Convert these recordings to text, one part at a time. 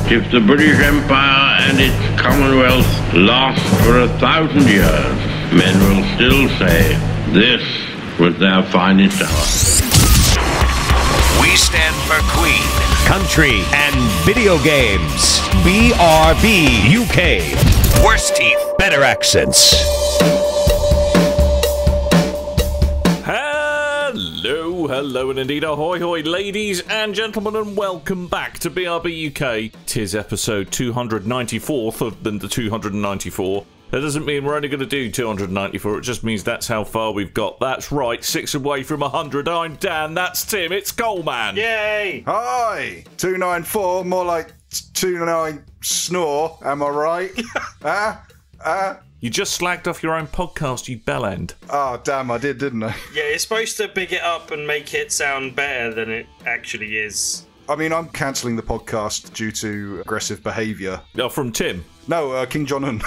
If the British Empire and its Commonwealth last for 1,000 years, men will still say this was their finest hour. We stand for Queen, country, and video games. BRB UK. Worse teeth, better accents. Hello and indeed ahoy hoy ladies and gentlemen, and welcome back to BRB UK. 'Tis episode 294th of the 294. That doesn't mean we're only going to do 294, it just means that's how far we've got. That's right, 6 away from 100. I'm Dan, that's Tim, it's Coleman. Yay! Hi! 294, more like 29 snore, am I right? You just slagged off your own podcast, you bellend. Oh, damn, I did, didn't I? Yeah, it's supposed to big it up and make it sound better than it actually is. I mean, I'm cancelling the podcast due to aggressive behaviour. Oh, from Tim? No, King Jong-un.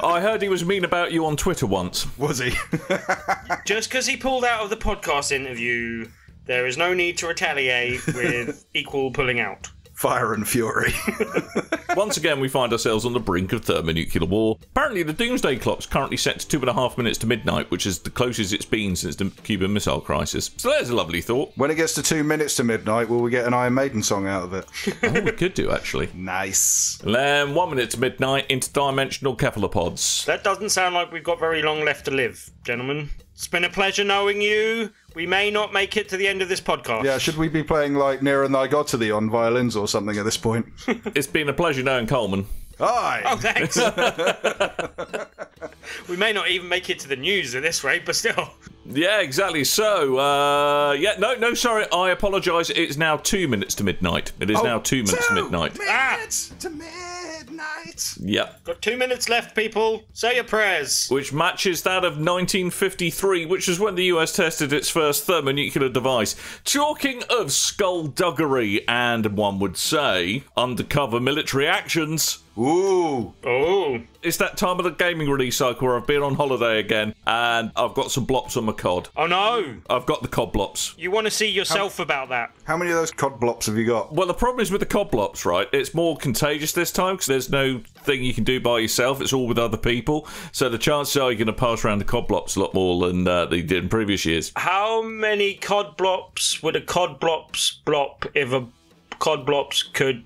I heard he was mean about you on Twitter once. Was he? Just because he pulled out of the podcast interview, there is no need to retaliate with equal pulling out. Fire and fury. Once again, we find ourselves on the brink of thermonuclear war. Apparently, the doomsday clock's currently set to 2.5 minutes to midnight, which is the closest it's been since the Cuban Missile Crisis. So there's a lovely thought. When it gets to 2 minutes to midnight, will we get an Iron Maiden song out of it? Oh, we could do, actually. Nice. And then 1 minute to midnight, interdimensional cephalopods. That doesn't sound like we've got very long left to live, gentlemen. It's been a pleasure knowing you. We may not make it to the end of this podcast. Yeah, should we be playing like Near and Thy God to Thee on violins or something at this point? It's been a pleasure knowing Coleman. Hi! Oh, thanks. We may not even make it to the news at this rate, but still. Yeah, exactly. So, sorry, I apologise. It's now 2 minutes to midnight. It is now 2 minutes to midnight. To midnight. Yep. Got 2 minutes left, people. Say your prayers. Which matches that of 1953, which is when the US tested its first thermonuclear device. Talking of skullduggery and, one would say, undercover military actions. Ooh. Oh. It's that time of the gaming release cycle where I've been on holiday again and I've got some blops on my cod. Oh no. I've got the cod blops. You want to see yourself about that. How many of those cod blops have you got? Well, the problem is with the cod blops, right? It's more contagious this time because there's no thing you can do by yourself. It's all with other people. So the chances are you're going to pass around the cod blops a lot more than they did in previous years. How many cod blops would a cod blops blop if a cod blops could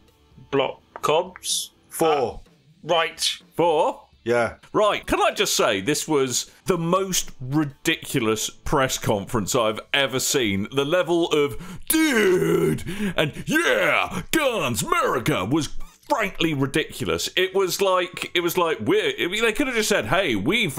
blop cobs? 4. Right. 4? Yeah. Right, can I just say, this was the most ridiculous press conference I've ever seen. The level of, dude, and yeah, guns, America, was frankly ridiculous. It was like they could have just said, hey, we've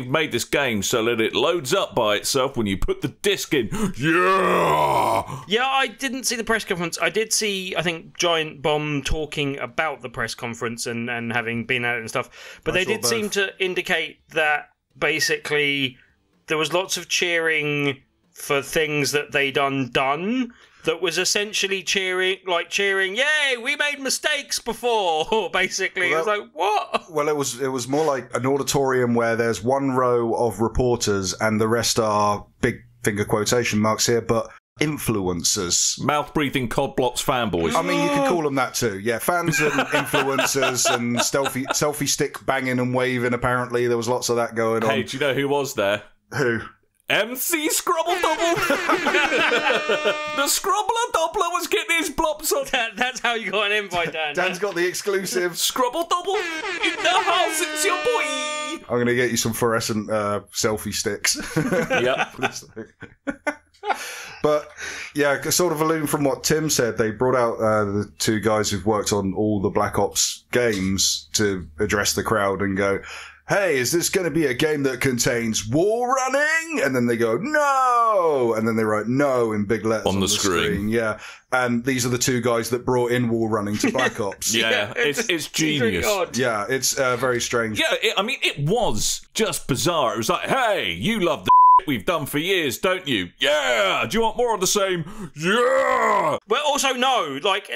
made this game so that it loads up by itself when you put the disc in. Yeah, I didn't see the press conference. I did see, I think, Giant Bomb talking about the press conference and having been at it and stuff. But they did seem to indicate that basically there was lots of cheering for things that they'd undone. That was essentially cheering, yay, we made mistakes before, basically. Well, it was like, what? Well, it was more like an auditorium where there's one row of reporters and the rest are, big finger quotation marks here, but influencers. Mouth-breathing cod blops fanboys. I mean, you could call them that too. Yeah, fans and influencers and selfie stick banging and waving, apparently. There was lots of that going on. Hey, do you know who was there? Who? MC Scrubble Double! The Scrubbler Doubler was getting his blops on. That's how you got an invite, Dan. Dan's got the exclusive. Scrubble Double in the house, it's your boy! I'm going to get you some fluorescent selfie sticks. Yep. But, yeah, sort of alluding from what Tim said, they brought out the two guys who've worked on all the Black Ops games to address the crowd and go, hey, is this going to be a game that contains wall running? And then they go, no! And then they write no in big letters on the screen. Yeah. And these are the two guys that brought in wall running to Black Ops. Yeah, it's genius. Yeah, it's very strange. Yeah, it was just bizarre. It was like, hey, you love the we've done for years, don't you? Yeah! Do you want more of the same? Yeah! Well, also, no. Like,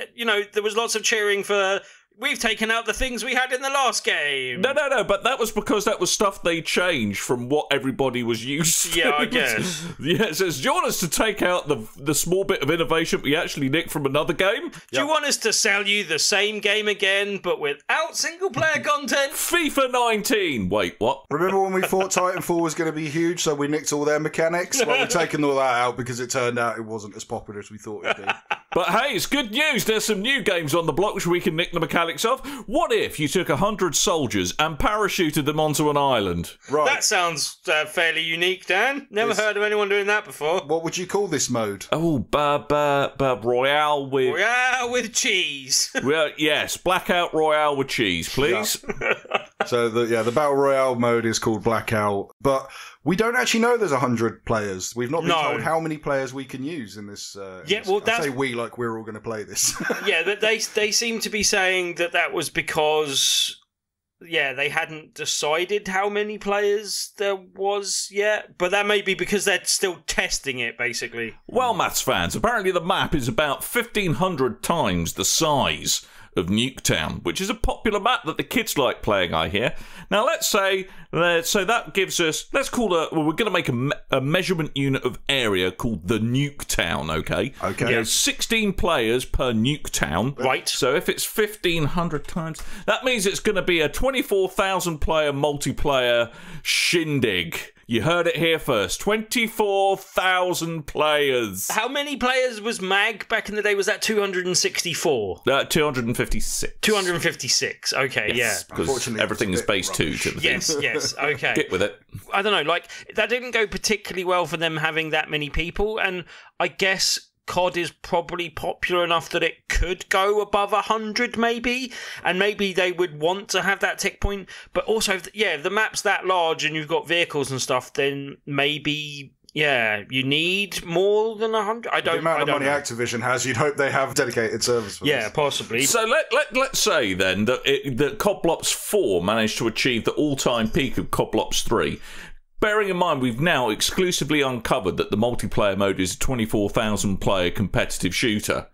there was lots of cheering for we've taken out the things we had in the last game. No, but that was because that was stuff they changed from what everybody was used to. Yeah, I guess. Yeah, it says, do you want us to take out the small bit of innovation we actually nicked from another game? Do you want us to sell you the same game again, but without single-player content? FIFA 19! Wait, what? Remember when we thought Titanfall was going to be huge, so we nicked all their mechanics? Well, we're taking all that out because it turned out it wasn't as popular as we thought it would be. But hey, it's good news. There's some new games on the block which we can nick the mechanics of. What if you took 100 soldiers and parachuted them onto an island? Right. That sounds fairly unique, Dan. Never heard of anyone doing that before. What would you call this mode? Oh, Royale with... Royale with cheese. Well, yes, Blackout Royale with cheese, please. Yeah. So, the Battle Royale mode is called Blackout, but we don't actually know there's 100 players. We've not been told how many players we can use in this. I say we like we're all going to play this. Yeah, but they seem to be saying that was because... Yeah, they hadn't decided how many players there was yet, but that may be because they're still testing it, basically. Well, maths fans, apparently the map is about 1,500 times the size of Nuketown, which is a popular map that the kids like playing, I hear. Now, let's say that gives us, we're going to make a measurement unit of area called the Nuketown, okay? Okay. There's 16 players per Nuketown. Right. So if it's 1,500 times, that means it's going to be a 24,000 player multiplayer shindig. You heard it here first. 24,000 players. How many players was MAG back in the day? Was that 264? 256. 256. Okay, yes, yeah. Because everything is base 2 to the thing. Yes, okay. Get with it. I don't know, that didn't go particularly well for them having that many people, and I guess COD is probably popular enough that it could go above 100 maybe, and maybe they would want to have that tick point, but also if the map's that large and you've got vehicles and stuff, then maybe you need more than 100. I don't know. The amount of money Activision has, you'd hope they have dedicated servers for this. Possibly. So let's say then that COD Ops 4 managed to achieve the all-time peak of COD Ops 3. Bearing in mind, we've now exclusively uncovered that the multiplayer mode is a 24,000 player competitive shooter.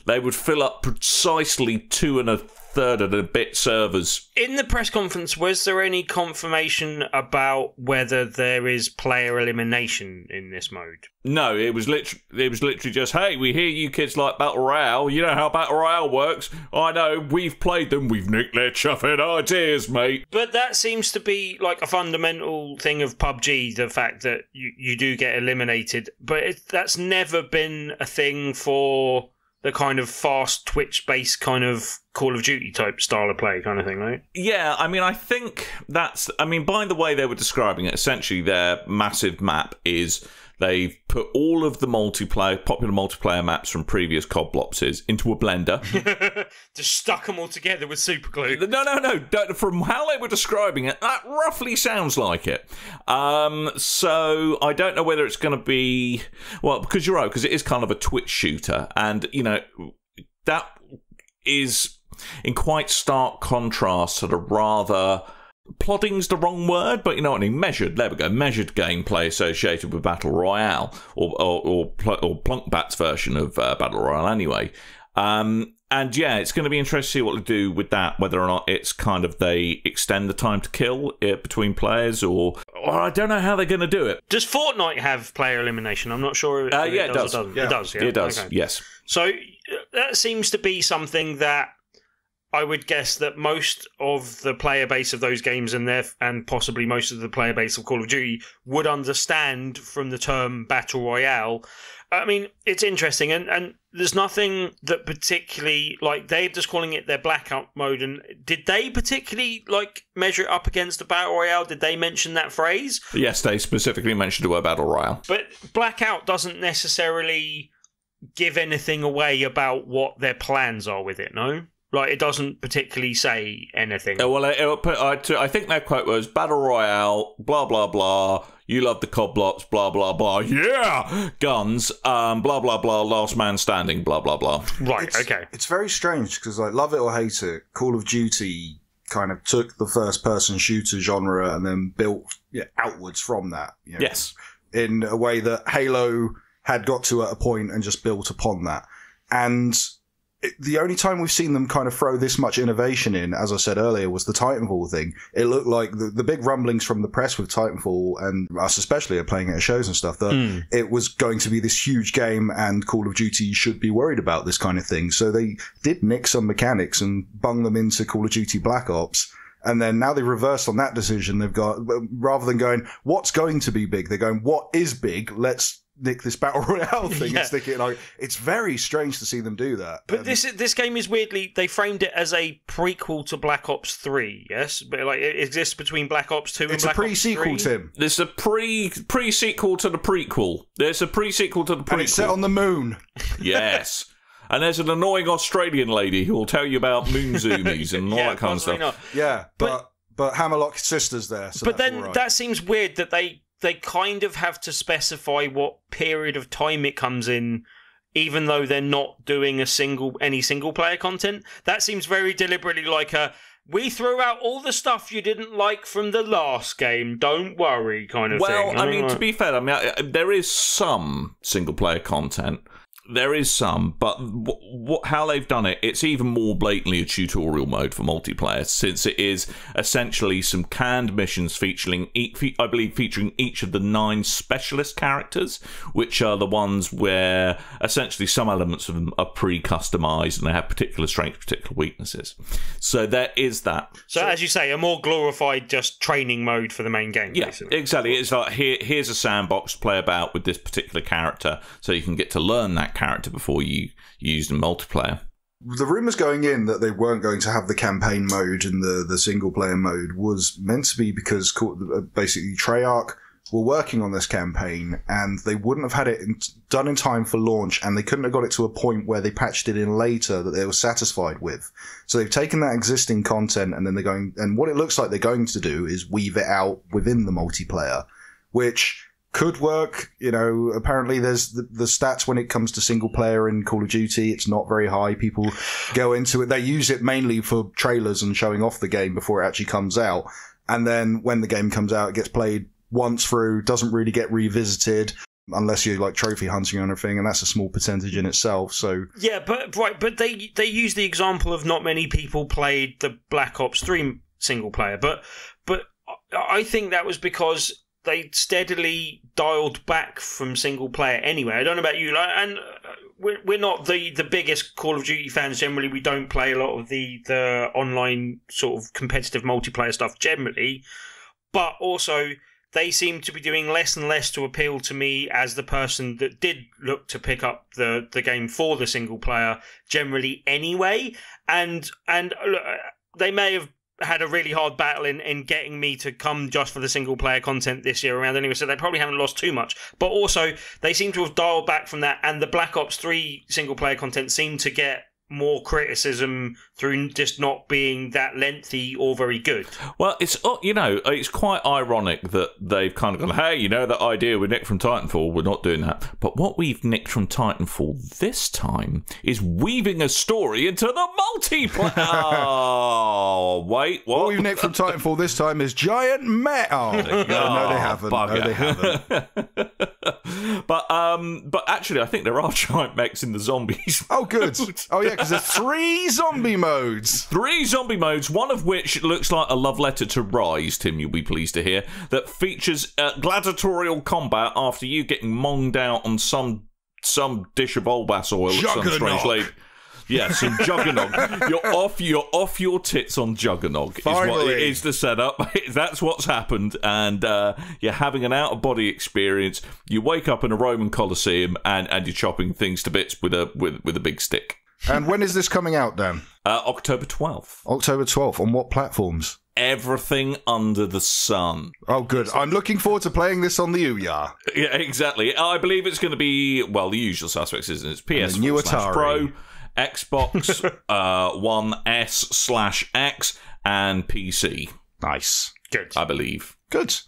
They would fill up precisely 2 1/3 and a bit servers. In the press conference, was there any confirmation about whether there is player elimination in this mode? No, it was literally just, hey, we hear you kids like Battle Royale. You know how Battle Royale works. I know, we've played them. We've nicked their chuffing ideas, mate. But that seems to be like a fundamental thing of PUBG, the fact that you do get eliminated. But that's never been a thing for the kind of fast Twitch-based kind of Call of Duty type style of play kind of thing, right? Yeah, I mean, I think that's... I mean, by the way they were describing it, essentially their massive map is... They've put all of the popular multiplayer maps from previous COD Opses into a blender. Just stuck them all together with super glue. No. From how they were describing it, that roughly sounds like it. So I don't know whether it's going to be... Well, because you're right, because it is kind of a Twitch shooter. And, that is in quite stark contrast to the rather... Plodding's the wrong word, but you know what I mean. Measured. There we go. Measured gameplay associated with Battle Royale, or Plunkbat's version of Battle Royale, anyway. And yeah, it's going to be interesting to see what they do with that. Whether or not it's kind of they extend the time to kill between players, or I don't know how they're going to do it. Does Fortnite have player elimination? I'm not sure. Yeah, it does. It does. Yeah? It does. Okay. Yes. So that seems to be something that I would guess that most of the player base of those games and possibly most of the player base of Call of Duty would understand from the term Battle Royale. I mean, it's interesting, and there's nothing that particularly, they're just calling it their blackout mode, and did they particularly, measure it up against a Battle Royale? Did they mention that phrase? Yes, they specifically mentioned the word Battle Royale. But blackout doesn't necessarily give anything away about what their plans are with it, no? It doesn't particularly say anything. Well, I think their quote was, Battle Royale, blah, blah, blah, you love the COD Ops, blah, blah, blah, yeah, guns, blah, blah, blah, last man standing, blah, blah, blah. Right, okay. It's very strange, because, love it or hate it, Call of Duty kind of took the first-person shooter genre and then built outwards from that. Yes. In a way that Halo had got to at a point and just built upon that. And the only time we've seen them kind of throw this much innovation in, as I said earlier, was the Titanfall thing. It looked like the big rumblings from the press with Titanfall, and us especially are playing it at shows and stuff, that it was going to be this huge game and Call of Duty should be worried about this kind of thing. So they did nick some mechanics and bung them into Call of Duty Black Ops. And then now they've reversed on that decision. They've got, rather than going, what's going to be big? They're going, what is big? Let's nick this battle royale thing and stick it like. It's very strange to see them do that. But this game is weirdly, they framed it as a prequel to Black Ops 3, yes? But like it exists between Black Ops 2 and Black Ops 3. It's a pre-sequel, Tim. There's a pre-sequel to the prequel. There's a pre-sequel to the prequel. And it's set on the moon. Yes. And there's an annoying Australian lady who will tell you about moon zoomies and all that kind of stuff. Not. Yeah, but Hammerlock sisters there. So but that's then all right. that seems weird that they kind of have to specify what period of time it comes in, even though they're not doing any single player content. That seems very deliberately like we threw out all the stuff you didn't like from the last game, don't worry kind of thing. Well, I mean, to be fair, there is some single player content. There is some, but how they've done it, it's even more blatantly a tutorial mode for multiplayer, since it is essentially some canned missions featuring each of the 9 specialist characters, which are the ones where essentially some elements of them are pre-customized and they have particular strengths, particular weaknesses. So there is that. So as you say, a more glorified just training mode for the main game. Yeah, basically. Exactly. It's like, here's a sandbox to play about with this particular character, so you can get to learn that character before you use the multiplayer. The rumours going in that they weren't going to have the campaign mode and the single player mode was meant to be because basically Treyarch were working on this campaign and they wouldn't have had it done in time for launch, and they couldn't have got it to a point where they patched it in later that they were satisfied with. So they've taken that existing content and then they're going, and what it looks like they're going to do is weave it out within the multiplayer, which could work. You know, apparently there's the stats when it comes to single player in Call of Duty. It's not very high. People go into it. They use it mainly for trailers and showing off the game before it actually comes out. And then when the game comes out, it gets played once through, doesn't really get revisited unless you're like trophy hunting or anything. And that's a small percentage in itself. So yeah, but they use the example of not many people played the Black Ops 3 single player. But I think that was because they steadily dialed back from single player anyway. I don't know about you, and we're not the biggest Call of Duty fans generally. We don't play a lot of the online sort of competitive multiplayer stuff generally, but also they seem to be doing less and less to appeal to me as the person that did look to pick up the game for the single player generally anyway. And look, they may have had a really hard battle in getting me to come just for the single player content this year around anyway, so they probably haven't lost too much. But also, they seem to have dialed back from that, and the Black Ops 3 single player content seemed to get more criticism through just not being that lengthy or very good. Well, it's quite ironic that they've kind of gone, hey, that idea we nicked from Titanfall, we're not doing that. But what we've nicked from Titanfall this time is weaving a story into the multiplayer. Oh, wait, what? We've nicked from Titanfall this time is giant metal. No, they haven't. Bugger. No, they haven't. But actually, I think there are giant mechs in the zombies. Oh, good. Oh, yeah, because there's 3 zombie modes. 3 zombie modes, one of which looks like a love letter to Rise, Tim, you'll be pleased to hear, that features gladiatorial combat after you getting monged out on some dish of Olbas oil at some strange lady. Yeah, some Juggernog. You're off your tits on Juggernog. Finally. Is what it is the setup. That's what's happened, and you're having an out-of-body experience. You wake up in a Roman Colosseum, and you're chopping things to bits with a big stick. And when is this coming out, Dan? October 12th. October 12th. On what platforms? Everything under the sun. Oh, good. I'm looking forward to playing this on the Ouya. Yeah, exactly. I believe it's going to be, well, the usual suspects, isn't it? It's PS4 new Atari. Pro, Xbox One S/X, and PC. Nice. Good. I believe. Good.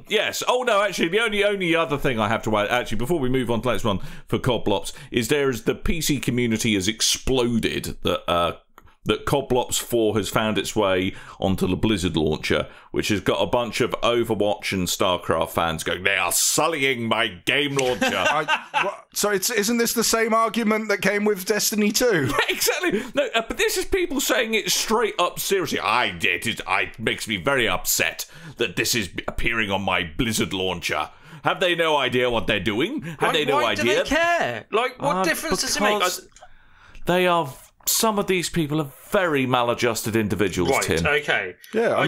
Yes. Oh, no, actually, the only other thing I have to add, actually, before we move on to the next one for COD Blops, is the PC community has exploded that that Coblops 4 has found its way onto the Blizzard launcher, which has got a bunch of Overwatch and StarCraft fans going, they are sullying my game launcher. So isn't this the same argument that came with Destiny 2? Yeah, exactly. No, but this is people saying it straight up seriously. It makes me very upset that this is appearing on my Blizzard launcher. Have they no idea what they're doing? Have they no idea? Why do they care? Like, what difference does it make? They are... Some of these people are very maladjusted individuals, right, Tim. Okay. Yeah,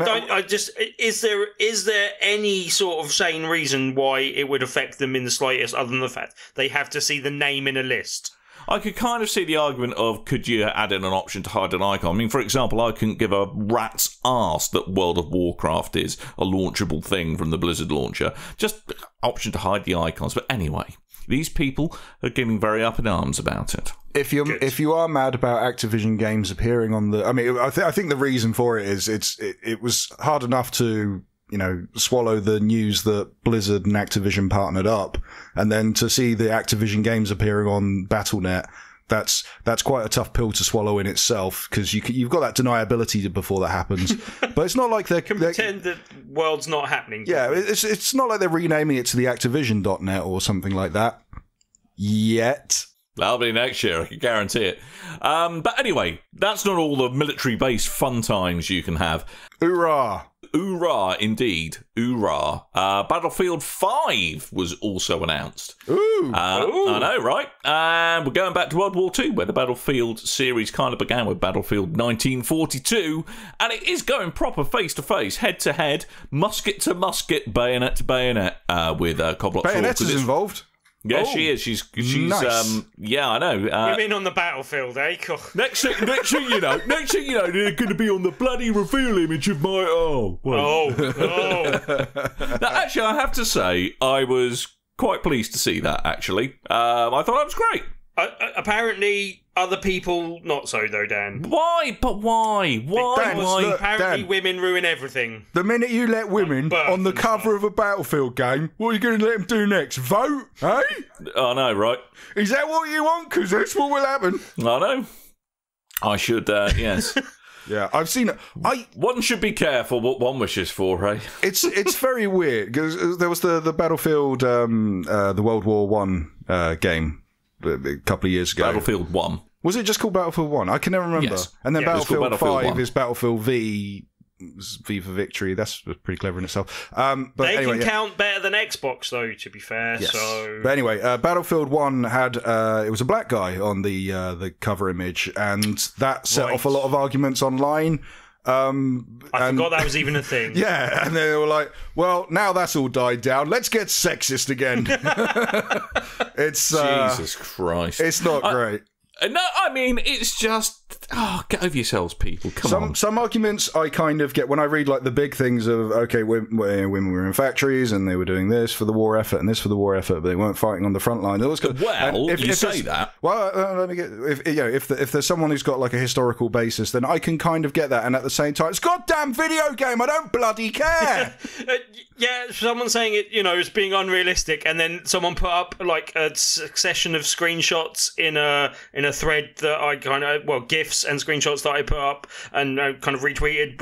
is there any sort of sane reason why it would affect them in the slightest, other than the fact they have to see the name in a list? I could kind of see the argument of, could you add in an option to hide an icon? I mean, for example, I couldn't give a rat's arse that World of Warcraft is a launchable thing from the Blizzard launcher. Just option to hide the icons. But anyway, these people are getting very up in arms about it. If you are mad about Activision games appearing on the, I mean, I think the reason for it is it was hard enough to, you know, swallow the news that Blizzard and Activision partnered up, and then to see the Activision games appearing on Battle.net, that's quite a tough pill to swallow in itself, because you've got that deniability before that happens. But it's not like they're pretend that world's not happening. Yeah, it's not like they're renaming it to the Activision.net or something like that yet. That'll be next year, I can guarantee it. But anyway, that's not all the military-based fun times you can have. Hoorah! Hoorah, indeed. Hoorah. Battlefield 5 was also announced. Ooh! I know, right? And we're going back to World War II, where the Battlefield series kind of began with Battlefield 1942, and it is going proper face-to-face, head-to-head, musket-to-musket, bayonet-to-bayonet, with Coblops 4. Bayoneta's involved. Yeah, she is. She's nice. Yeah, I know. Women on the battlefield, eh? Next thing you know, they're going to be on the bloody reveal image of my. Oh. Now, actually, I have to say, I was quite pleased to see that. Actually, I thought that was great. Apparently, other people not so though, Dan. Why? But why? Dan, why? look, Apparently, Dan, women ruin everything. the minute you let women on the cover of a Battlefield game, what are you going to let them do next? Vote? Hey? I know, right? Is that what you want? Because that's what will happen. I know. I should. Yes. Yeah, I've seen it. One should be careful what one wishes for, eh? It's very weird, because there was the Battlefield, the World War One game a couple of years ago. Battlefield 1. Was it just called Battlefield 1? I can never remember. Yes. And then Battlefield 5 1. is Battlefield V for Victory. That's pretty clever in itself. But they anyway, can count better than Xbox, though, to be fair. Yes. So, but anyway, Battlefield 1 had it was a black guy on the cover image, and that set off a lot of arguments online. I forgot that was even a thing. Yeah, and they were like, well, now that's all died down, let's get sexist again. It's Jesus Christ. It's not great. No, I mean, it's just... Oh, get over yourselves, people. Come on. Some arguments I kind of get when I read, like, the big things of, okay, women were in factories and they were doing this for the war effort and this for the war effort, but they weren't fighting on the front line. Well, you say that. Well, let me get... If there's someone who's got, like, a historical basis, then I can kind of get that. And at the same time, it's a goddamn video game. I don't bloody care. Yeah, someone saying it, is being unrealistic, and then someone put up, like, a succession of screenshots in a thread that I kind of, GIFs and screenshots that I put up and kind of retweeted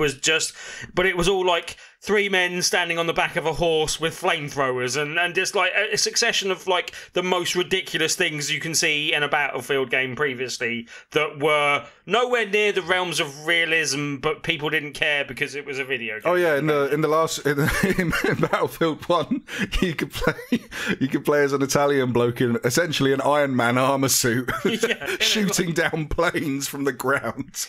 but it was all like 3 men standing on the back of a horse with flamethrowers and just like a succession of like the most ridiculous things you can see in a Battlefield game previously that were nowhere near the realms of realism, but people didn't care because it was a video game. Oh yeah, in Battlefield 1, you could play as an Italian bloke in essentially an Iron Man armor suit, shooting down planes from the ground.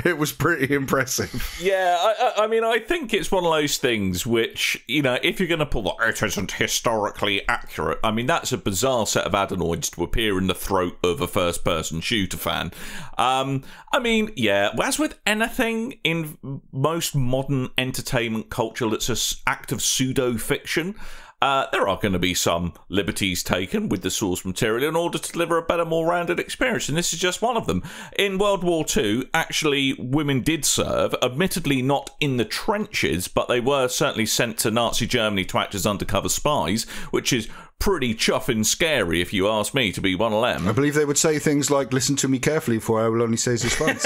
It was pretty impressive. Yeah, I mean, I think it's one of those things which, if you're going to pull the it isn't historically accurate, I mean, that's a bizarre set of adenoids to appear in the throat of a first-person shooter fan. I mean, yeah, as with anything in most modern entertainment culture that's an act of pseudo-fiction, there are going to be some liberties taken with the source material in order to deliver a better, more rounded experience, and this is just one of them. In World War II, actually, women did serve, admittedly not in the trenches, but they were certainly sent to Nazi Germany to act as undercover spies, which is pretty chuffing scary, if you ask me, to be one of them. I believe they would say things like, listen to me carefully, for I will only seize his funds.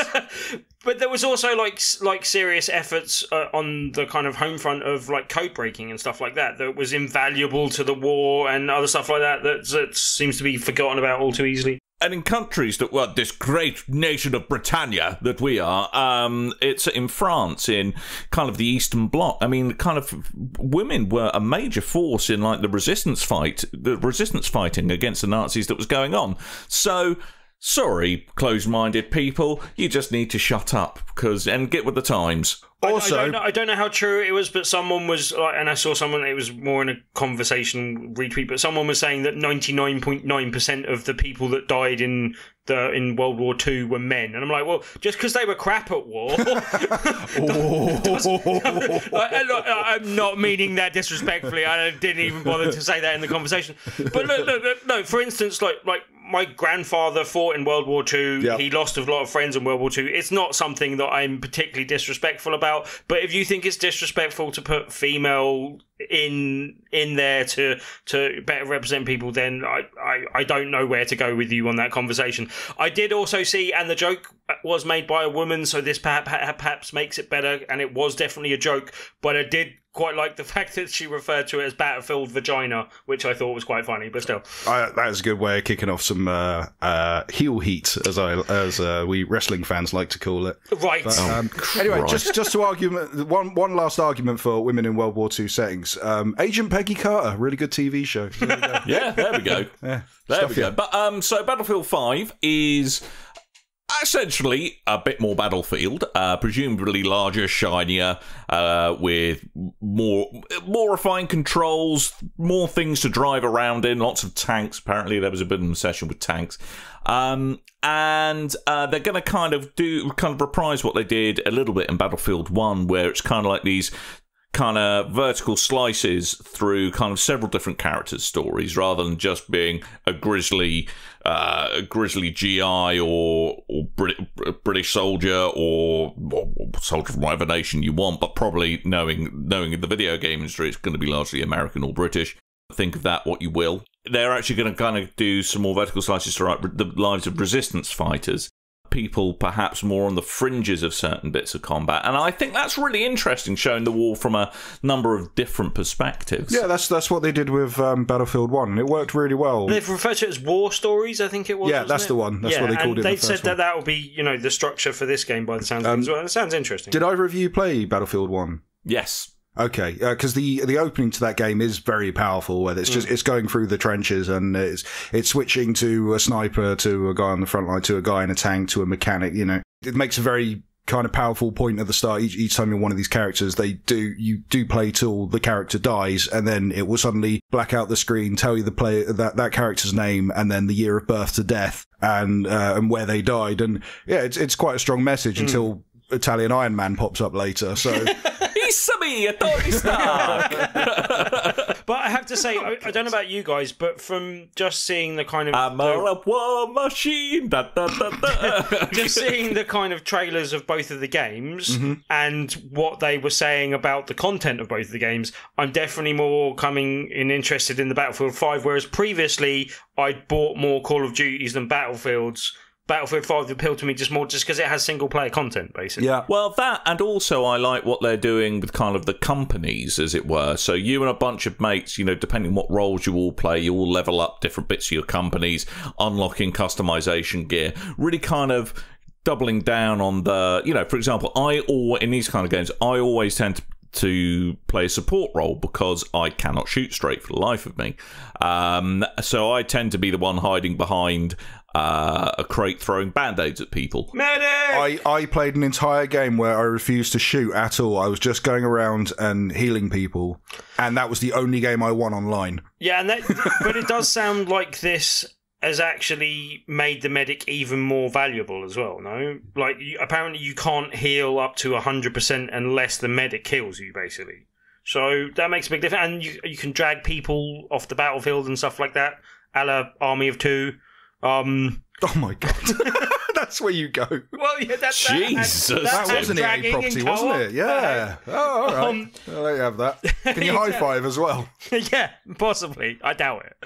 But there was also like serious efforts on the kind of home front of like code breaking and stuff like that was invaluable to the war and other stuff like that seems to be forgotten about all too easily. And in countries that, well, this great nation of Britannia that we are, it's in France, in kind of the Eastern Bloc. I mean, kind of women were a major force in like the resistance fighting against the Nazis that was going on. So, sorry, closed-minded people, you just need to shut up and get with the times. Also, I don't know how true it was, but someone was, and I saw someone, it was more in a conversation retweet, but someone was saying that 99.9% of the people that died in World War II were men. And I'm like, well, just because they were crap at war... I'm not meaning that disrespectfully. I didn't even bother to say that in the conversation. But no, for instance, like my grandfather fought in World War II. Yep. He lost a lot of friends in World War II. It's not something that I'm particularly disrespectful about. But if you think it's disrespectful to put female in there to better represent people, then I don't know where to go with you on that conversation. I did also see, and the joke was made by a woman, so this perhaps makes it better, and it was definitely a joke, but I did quite like the fact that she referred to it as battlefield vagina, which I thought was quite funny, but still. That is a good way of kicking off some heel heat, as we wrestling fans like to call it. Right. But, anyway, just to argument, one last argument for women in World War II settings. Agent Peggy Carter, really good TV show. So there we go. Yeah, there we go. Yeah, there we go. But so Battlefield 5 is essentially a bit more Battlefield, presumably larger, shinier, with more refined controls, more things to drive around in, lots of tanks. Apparently there was a bit of an obsession with tanks. And they're going to kind of reprise what they did a little bit in Battlefield 1, where it's kind of like these kind of vertical slices through kind of several different characters' stories, rather than just being a grisly GI or British soldier or soldier from whatever nation you want, but probably knowing the video game industry, it's going to be largely American or British. Think of that what you will. They're actually going to kind of do some more vertical slices to write the lives of resistance fighters, people perhaps more on the fringes of certain bits of combat, and I think that's really interesting, showing the war from a number of different perspectives. Yeah, that's what they did with Battlefield 1, and it worked really well. They've referred to it as war stories, I think it was. Yeah, that's the one. That's what they called it. They said that will be, the structure for this game by the sounds of it as well. It sounds interesting. Did either of you play Battlefield 1? Yes. Okay, because the opening to that game is very powerful, where it's going through the trenches, and it's switching to a sniper, to a guy on the front line, to a guy in a tank, to a mechanic. It makes a very kind of powerful point at the start. Each time you're one of these characters, you do play till the character dies, and then it will suddenly black out the screen, tell you the player that character's name, and then the year of birth to death, and where they died. And yeah, it's quite a strong message until Italian Iron Man pops up later. So. Me, a Tony Stark. But I have to say, I don't know about you guys, but from just seeing the kind of I'm a war machine. Just seeing the kind of trailers of both of the games and what they were saying about the content of both of the games, I'm definitely more interested in the Battlefield 5, whereas previously I'd bought more Call of Duties than Battlefields. Battlefield 5 appealed to me just because it has single-player content, basically. Yeah. Well, that, and also I like what they're doing with kind of the companies, as it were. So you and a bunch of mates, depending on what roles you all play, you all level up different bits of your companies, unlocking customization gear, really kind of doubling down on the, for example, in these kind of games, I always tend to play a support role because I cannot shoot straight for the life of me. So I tend to be the one hiding behind a crate throwing band-aids at people. Medic! I played an entire game where I refused to shoot at all. I was just going around and healing people, and that was the only game I won online. Yeah, but it does sound like this has actually made the medic even more valuable as well, no? Like, apparently you can't heal up to 100% unless the medic kills you, basically. So that makes a big difference. And you can drag people off the battlefield and stuff like that, a la Army of Two. Oh my god. That's where you go. Well, yeah, Jesus. That was an EA property, wasn't it? Yeah. Oh, all right. I'll let you have that. Can you high five as well? Yeah, possibly. I doubt it.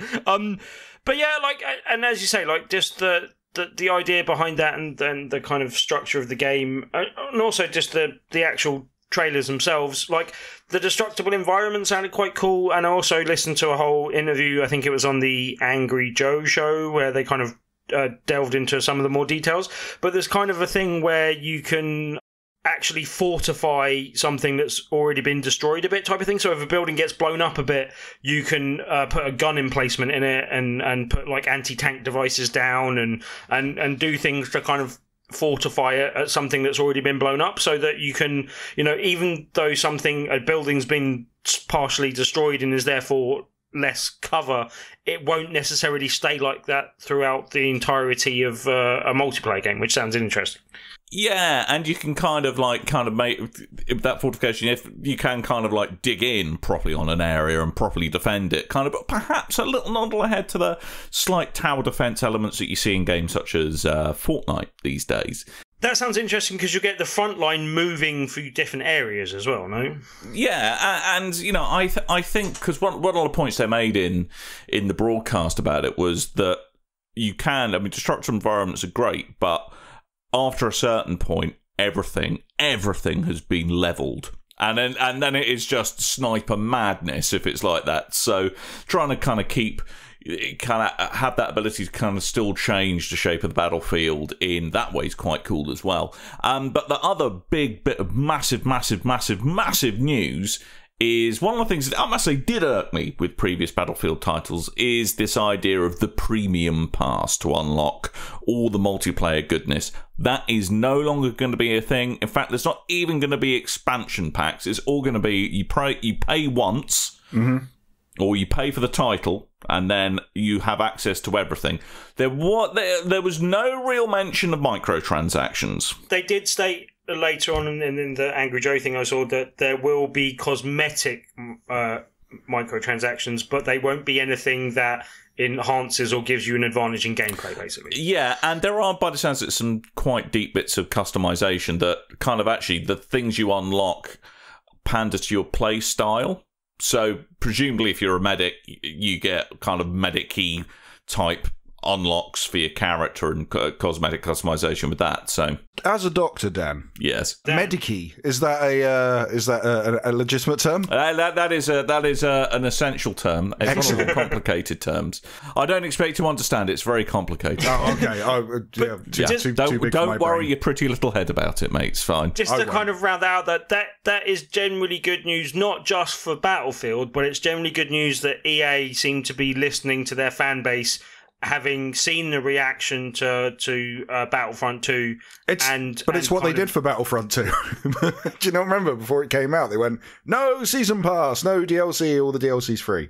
But yeah, like, and as you say, like, just the idea behind that, and then the kind of structure of the game, and also just the actual trailers themselves, like the destructible environment sounded quite cool. And I also listened to a whole interview, I think it was on the Angry Joe show, where they kind of delved into some of the more details. But there's kind of a thing where you can actually fortify something that's already been destroyed a bit, type of thing. So if a building gets blown up a bit, you can put a gun emplacement in it and put like anti-tank devices down and do things to kind of fortify it at something that's already been blown up, so that you can, even though a building's been partially destroyed and is therefore less cover, it won't necessarily stay like that throughout the entirety of a multiplayer game, which sounds interesting. Yeah, and you can kind of make that fortification, if you can kind of like dig in properly on an area and properly defend it, kind of perhaps a little nod ahead to the slight tower defense elements that you see in games such as Fortnite these days. That sounds interesting, because you get the front line moving through different areas as well, no? Yeah, and I think, because one of the points they made in the broadcast about it was that you can, destructible environments are great, but after a certain point, everything has been leveled, and then it is just sniper madness if it's like that. So trying to kind of have that ability to kind of still change the shape of the battlefield in that way is quite cool as well. But the other big bit of massive news is one of the things that I must say did irk me with previous Battlefield titles is this idea of the premium pass to unlock all the multiplayer goodness. That is no longer going to be a thing. In fact, there's not even going to be expansion packs. It's all going to be you pay once, or you pay for the title, and then you have access to everything. There was no real mention of microtransactions. They did state later on in the Angry Joe thing I saw that there will be cosmetic microtransactions, but they won't be anything that enhances or gives you an advantage in gameplay, basically. Yeah, and there are, by the sounds of it, some quite deep bits of customization that kind of actually the things you unlock pander to your play style. So presumably if you're a medic, you get kind of medic-y type unlocks for your character and cosmetic customization with that. So as a doctor, Dan, yes, medic-y, is that a legitimate term? That is an essential term. It's one of the complicated terms. I don't expect to understand it. It's very complicated. Okay. Don't worry your pretty little head about it, mate. It's fine. Just to kind of round out that is generally good news, not just for Battlefield, but it's generally good news that EA seem to be listening to their fan base, having seen the reaction to Battlefront 2. It's what they did for Battlefront 2. Do you not remember before it came out? They went, no season pass, no DLC, all the DLC's free.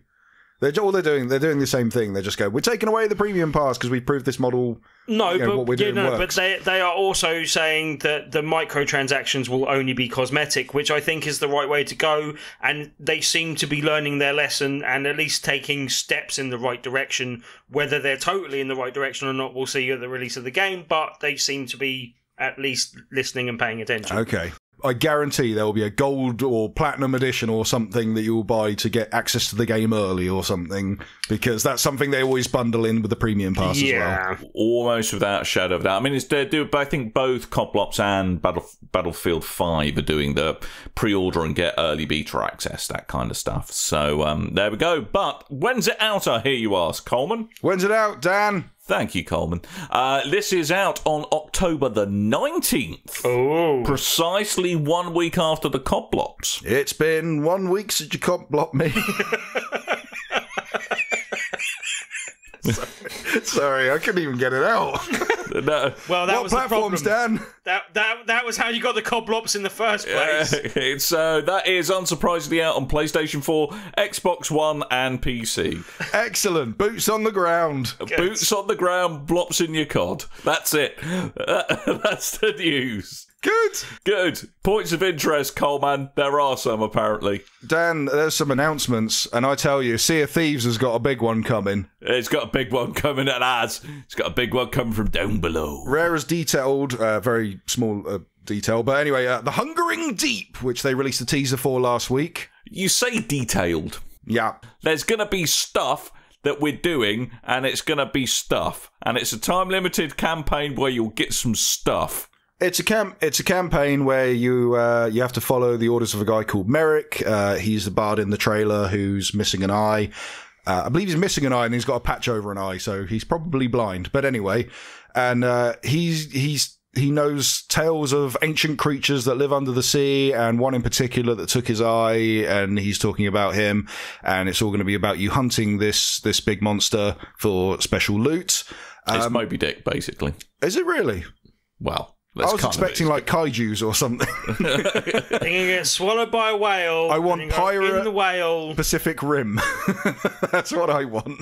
They're doing the same thing. They just go, we're taking away the premium pass because we proved this model. What we're doing works. But they are also saying that the microtransactions will only be cosmetic, which I think is the right way to go. And they seem to be learning their lesson and at least taking steps in the right direction. Whether they're totally in the right direction or not, we'll see at the release of the game. But they seem to be at least listening and paying attention. Okay. I guarantee there will be a gold or platinum edition or something that you will buy to get access to the game early or something, because that's something they always bundle in with the premium pass as well. Almost without a shadow of doubt. I mean, I think both Coplops and Battlefield 5 are doing the pre-order and get early beta access, that kind of stuff. So there we go. But when's it out, I hear you ask, Coleman? When's it out, Dan? Thank you, Coleman. This is out on October the 19th. Oh. Precisely 1 week after the Coplops. It's been 1 week since you Coplop me. Sorry, I couldn't even get it out. No. Well, that what was platforms, the problem. Dan? That was how you got the Coblops in the first place. That is unsurprisingly out on PlayStation 4, Xbox One, and PC. Excellent. Boots on the ground. Boots on the ground, blops in your cod. That's it. That's the news. Good. Points of interest, Coleman. There are some, apparently. Dan, there's some announcements, and I tell you, Sea of Thieves has got a big one coming. It's got a big one coming, it has. It's got a big one coming from down below. Rare as detailed, very small detail, but anyway, The Hungering Deep, which they released a teaser for last week. You say detailed. Yeah. There's going to be stuff that we're doing, and it's going to be stuff. And it's a time-limited campaign where you'll get some stuff. It's a campaign where you have to follow the orders of a guy called Merrick. He's the bard in the trailer who's missing an eye. I believe he's missing an eye and he's got a patch over an eye, so he's probably blind. But anyway, and he knows tales of ancient creatures that live under the sea, and one in particular that took his eye, and he's talking about him, and it's all going to be about you hunting this big monster for special loot. It's Moby Dick, basically. Is it really? Well, I was expecting like kaijus or something. You're going to get swallowed by a whale. I want pirate in the whale. Pacific Rim. That's what I want.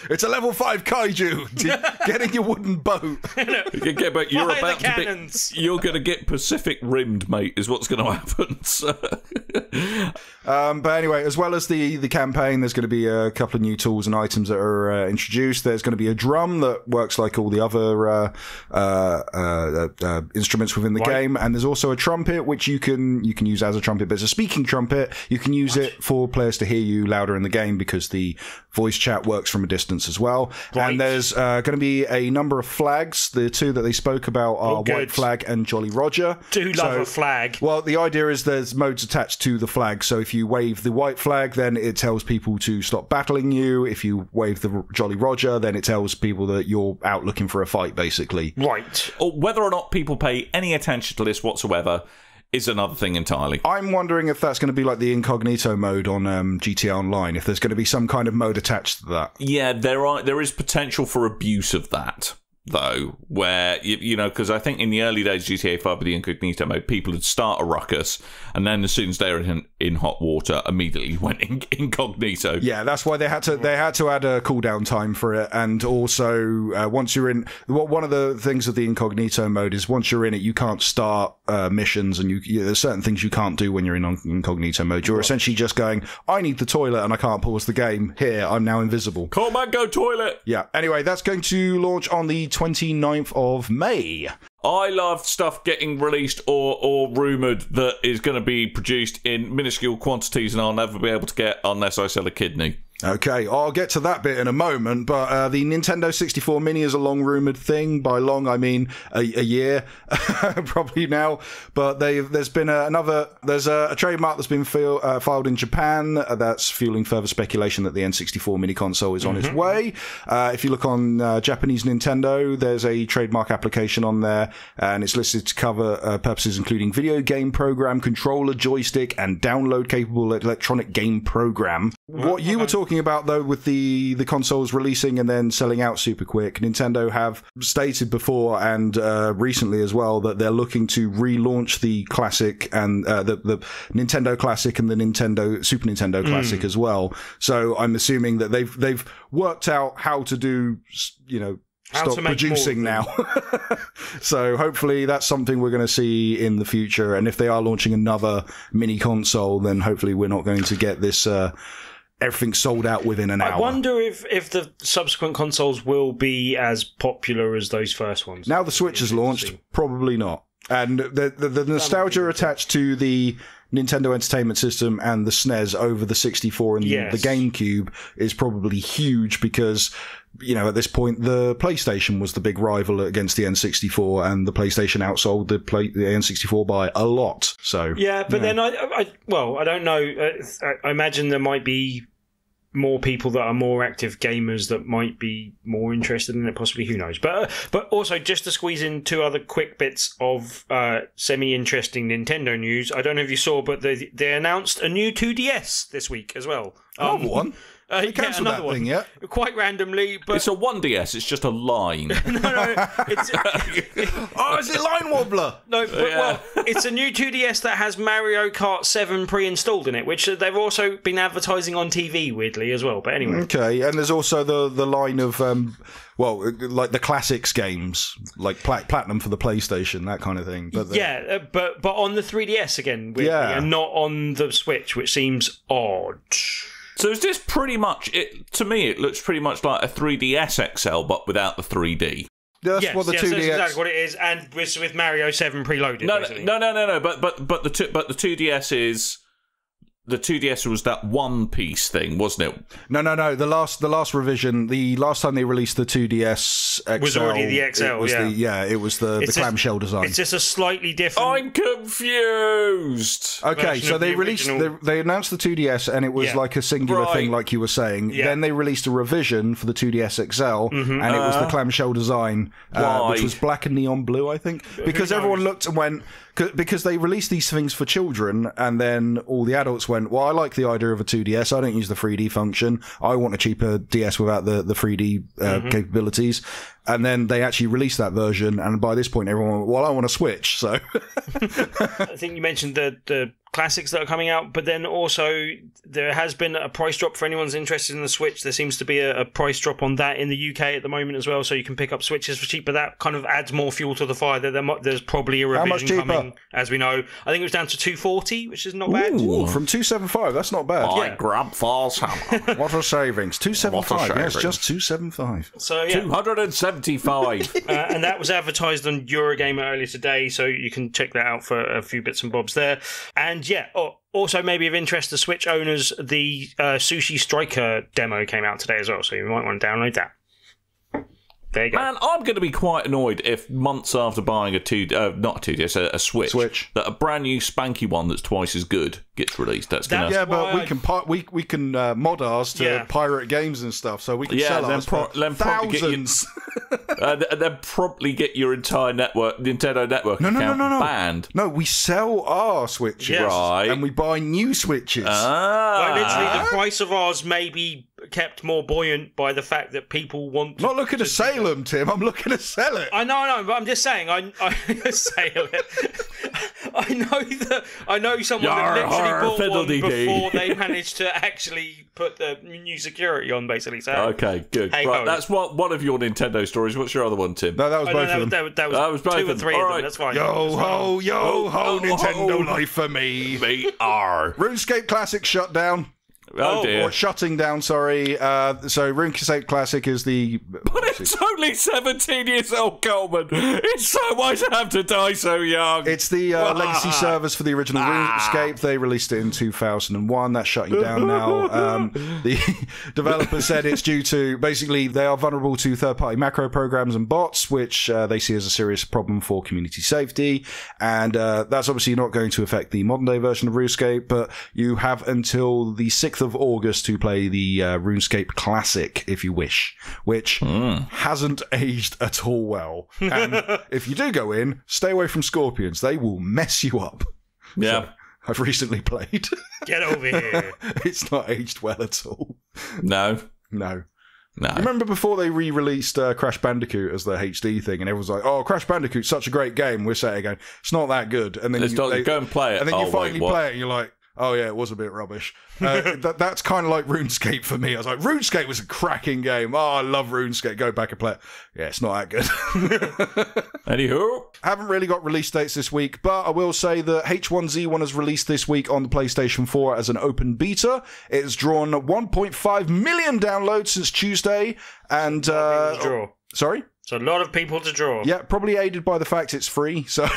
It's a level 5 kaiju. Get in your wooden boat. You're going to get Pacific Rimmed, mate, is what's going to happen. So. But anyway, as well as the campaign, there's going to be a couple of new tools and items that are introduced. There's going to be a drum that works like all the other instruments within the game, and there's also a trumpet which you can use as a trumpet, but it's a speaking trumpet. You can use it for players to hear you louder in the game because the voice chat works from a distance as well. Right. And there's going to be a number of flags. The two that they spoke about are White Flag and Jolly Roger. Do love a flag. Well, the idea is there's modes attached to the flag, so if you wave the white flag, then it tells people to stop battling you. If you wave the Jolly Roger, then it tells people that you're out looking for a fight, basically. Right. Whether or not people pay any attention to this whatsoever is another thing entirely. I'm wondering if that's going to be like the incognito mode on GTA Online, if there's going to be some kind of mode attached to that. Yeah, there is potential for abuse of that, though, where, you know, because I think in the early days of GTA 5 with the incognito mode, people would start a ruckus, and then as soon as they were in hot water, immediately went incognito. Yeah, that's why they had to add a cooldown time for it, and also once you're in, one of the things of the incognito mode is once you're in it, you can't start missions, and there's certain things you can't do when you're in incognito mode. You're essentially just going, I need the toilet, and I can't pause the game. Here, I'm now invisible. Come on, go toilet! Yeah. Anyway, that's going to launch on the 29th of May. I love stuff getting released or rumoured that is going to be produced in minuscule quantities and I'll never be able to get unless I sell a kidney. Okay, I'll get to that bit in a moment, but the Nintendo 64 Mini is a long-rumoured thing. By long, I mean a year, probably now. But there's been a trademark that's been filed in Japan that's fueling further speculation that the N64 Mini console is on its way. If you look on Japanese Nintendo, there's a trademark application on there, and it's listed to cover purposes including video game program, controller, joystick, and download-capable electronic game program. What you were talking about, though, with the consoles releasing and then selling out super quick, Nintendo have stated before and recently as well that they're looking to relaunch the Classic and the Nintendo Classic and the Super Nintendo Classic as well. So I'm assuming that they've worked out how to do, you know, stop producing now. So hopefully that's something we're going to see in the future. And if they are launching another mini console, then hopefully we're not going to get this everything sold out within an hour. I wonder if the subsequent consoles will be as popular as those first ones. Now the Switch has launched, probably not. And the nostalgia attached to the Nintendo Entertainment System and the SNES over the 64 and the GameCube is probably huge because, you know, at this point, the PlayStation was the big rival against the N64, and the PlayStation outsold the N64 by a lot. So yeah, but then I don't know. I imagine there might be more people that are more active gamers that might be more interested in it, possibly. Who knows? But also, just to squeeze in two other quick bits of semi-interesting Nintendo news. I don't know if you saw, but they announced a new 2DS this week as well. One. They cancelled that thing, yeah? Quite randomly, but... It's a 1DS, it's just a line. no, it's... is it Line Wobbler? No, but, well, it's a new 2DS that has Mario Kart 7 pre-installed in it, which they've also been advertising on TV, weirdly, as well. But anyway. Okay, and there's also the line of... like the classics games, like Platinum for the PlayStation, that kind of thing. But but on the 3DS again, weirdly, and not on the Switch, which seems odd. So is this pretty much it? To me, it looks pretty much like a 3DS XL, but without the 3D. That's what the 2DS. That's exactly what it is, and with Mario 7 preloaded. No. But the 2DS is. The 2DS was that one piece thing, wasn't it? No. The last revision, the last time they released the 2DS XL was already the XL. It was the clamshell design. It's just a slightly different. I'm confused. Okay, so they released they announced the 2DS and it was like a singular thing, like you were saying. Yeah. Then they released a revision for the 2DS XL, and it was the clamshell design, which was black and neon blue, I think, because everyone looked and went. Because they released these things for children, and then all the adults went, well, I like the idea of a 2DS. I don't use the 3D function. I want a cheaper DS without the 3D capabilities. And then they actually released that version, and by this point, everyone went, well, I want a Switch. So I think you mentioned the classics that are coming out, but then also there has been a price drop for anyone's interested in the Switch. There seems to be a price drop on that in the UK at the moment as well, so you can pick up Switches for cheap, but that kind of adds more fuel to the fire. There's probably a revision coming, as we know. I think it was down to $240, which is not bad. Ooh, from $275, that's not bad. I grab Falls Hammer. What a savings. $275, yes, just $275. So, yeah. $275. And that was advertised on Eurogamer earlier today, so you can check that out for a few bits and bobs there. And also maybe of interest to Switch owners, the Sushi Striker demo came out today as well, so you might want to download that. There you go. Man, I'm going to be quite annoyed if months after buying a Switch, that a brand new spanky one that's twice as good gets released. That's but we can mod ours to pirate games and stuff, so we can sell ours for thousands. And then promptly get your entire Nintendo network account banned. No, we sell our Switches, and we buy new Switches. Literally, the price of ours may be kept more buoyant by the fact that people want. Not looking to sell them, Tim. I'm looking to sell it. I know, but I'm just saying. I sale it. I know someone that literally bought one before they managed to actually put the new security on, basically. So okay, good. Right, that's one of your Nintendo stories. What's your other one, Tim? No, that was both of them. That was both 2 or 3 of them. That's fine. Yo ho, Nintendo life for me. RuneScape Classic shut down. Oh dear. Or shutting down, sorry. So RuneScape Classic is the... But it's only 17 years old, Coleman. It's so much to have to die so young. It's the legacy servers for the original RuneScape. They released it in 2001. That's shutting down now. The developer said it's due to... Basically, they are vulnerable to third-party macro programs and bots, which they see as a serious problem for community safety. And that's obviously not going to affect the modern-day version of RuneScape, but you have until the 6th of August to play the RuneScape Classic if you wish, which hasn't aged at all well. And if you do go in, stay away from scorpions. They will mess you up. Yeah. So, I've recently played. Get over here. It's not aged well at all. No. You remember before they re-released Crash Bandicoot as the HD thing, and everyone's like, "Oh, Crash Bandicoot's such a great game." We're saying, "Going, it's not that good." And then go and play it, and then you finally play it, and you're like, "Oh yeah, it was a bit rubbish." That's kind of like RuneScape for me. I was like, RuneScape was a cracking game. Oh, I love RuneScape. Go back and play it. Yeah, it's not that good. Anywho, haven't really got release dates this week, but I will say that H1Z1 has released this week on the PlayStation 4 as an open beta. It has drawn 1.5 million downloads since Tuesday, and sorry. It's a lot of people to draw. Yeah, probably aided by the fact it's free. So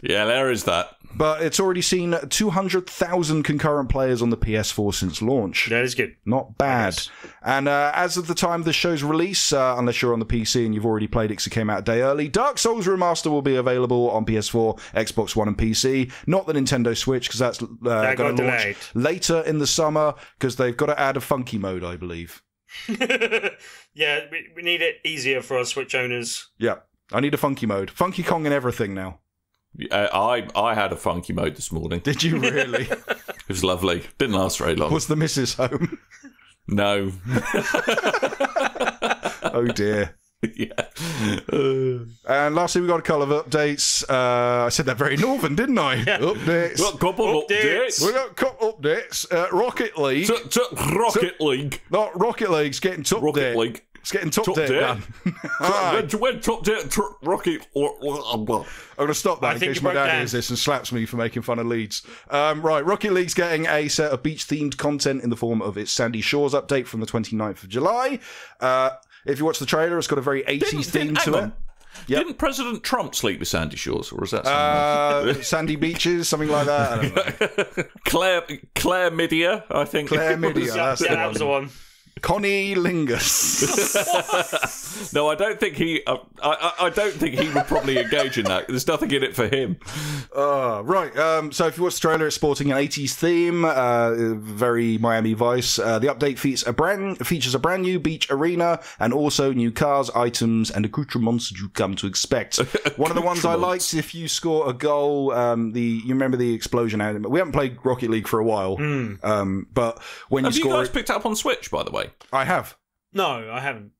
yeah, there is that. But it's already seen 200,000 concurrent players on the PS4 since launch. That is good. Not bad. And as of the time of the show's release, unless you're on the PC and you've already played it because it came out a day early, Dark Souls Remaster will be available on PS4, Xbox One and PC. Not the Nintendo Switch, because that's going to launch later in the summer, because they've got to add a funky mode, I believe. Yeah, we need it easier for our Switch owners. Yeah, I need a funky mode. Funky Kong and everything now. I had a funky mode this morning. Did you really? It was lovely. Didn't last very long. Was the missus home? No. Oh dear. Yeah. And lastly, we got a couple of updates. I said that very northern, didn't I? Yeah. Updates. Got a couple of updates. We got a couple updates. Rocket League. Rocket League. Not Rocket League's getting top Rocket date. League. It's getting top Top date date. done. Alright. When top date Rocket. I'm going to stop that in think case you my broke dad down. hears this and slaps me for making fun of Leeds. Right, Rocket League's getting a set of beach-themed content in the form of its Sandy Shores update from the 29th of July. If you watch the trailer, it's got a very 80s theme to it. Yep. Didn't President Trump sleep with Sandy Shores, or was that something else? Sandy Beaches, something like that. I don't know. Claire Midia, I think. Claire Midia, that's that was the one. Connie Lingus. No, I don't think he. I don't think he would probably engage in that. There's nothing in it for him. Right. So if you watch the trailer, it's sporting an 80s theme, very Miami Vice. The update features a brand new beach arena and also new cars, items, and accoutrements you come to expect. One of the ones I liked, if you score a goal, you remember the explosion element. We haven't played Rocket League for a while, but when Have you score, you guys picked it up on Switch, by the way? I have. No, I haven't.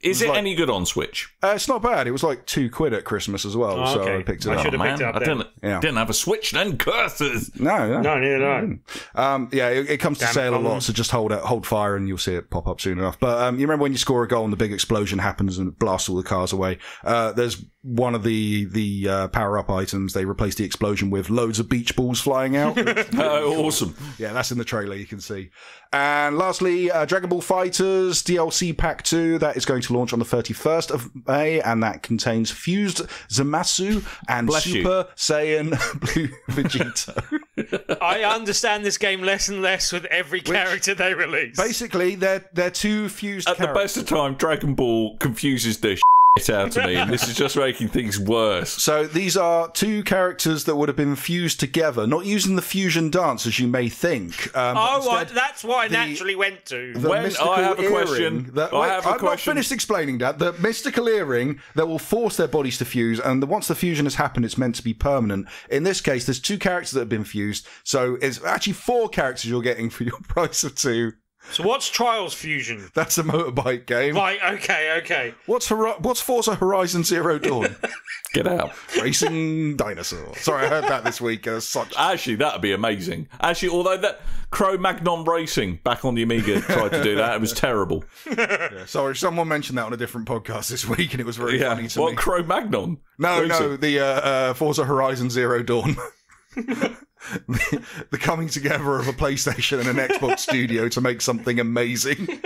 Is it any good on Switch? It's not bad. It was like £2 at Christmas as well, Oh, so okay. I picked it I up. should have picked it up I then. didn't have a Switch then. Curses. No, No, neither did I. Yeah, it comes to Damn it, sale a Coleman. lot, so just hold fire and you'll see it pop up soon enough. But you remember when you score a goal and the big explosion happens and it blasts all the cars away? There's one of the power-up items. They replace the explosion with loads of beach balls flying out. Oh, awesome. Yeah, that's in the trailer, you can see. And lastly, Dragon Ball FighterZ DLC Pack 2. That is going to launch on the 31st of May, and that contains Fused Zamasu and Bless you. Super Saiyan Blue Vegeta. I understand this game less and less with every character they release. Basically, they're two fused At the characters. best of time, Dragon Ball confuses the shit out of me, and this is just making things worse. So these are two characters that would have been fused together, not using the fusion dance as you may think. That's what I naturally went to. I have a question. I'm not finished explaining that. The mystical earring that will force their bodies to fuse, and once the fusion has happened, it's meant to be permanent. In this case, there's two characters that have been fused, so it's actually 4 characters you're getting for your price of 2. So what's Trials Fusion? That's a motorbike game. Right, okay. What's Forza Horizon Zero Dawn? Get out. Racing dinosaur. Sorry, I heard that this week. Actually, that'd be amazing. Actually, although that Cro-Magnon Racing back on the Amiga tried to do that, it was terrible. Yeah, sorry, someone mentioned that on a different podcast this week, and it was very funny to me. What, Cro-Magnon? No, the Forza Horizon Zero Dawn. The coming together of a PlayStation and an Xbox studio to make something amazing.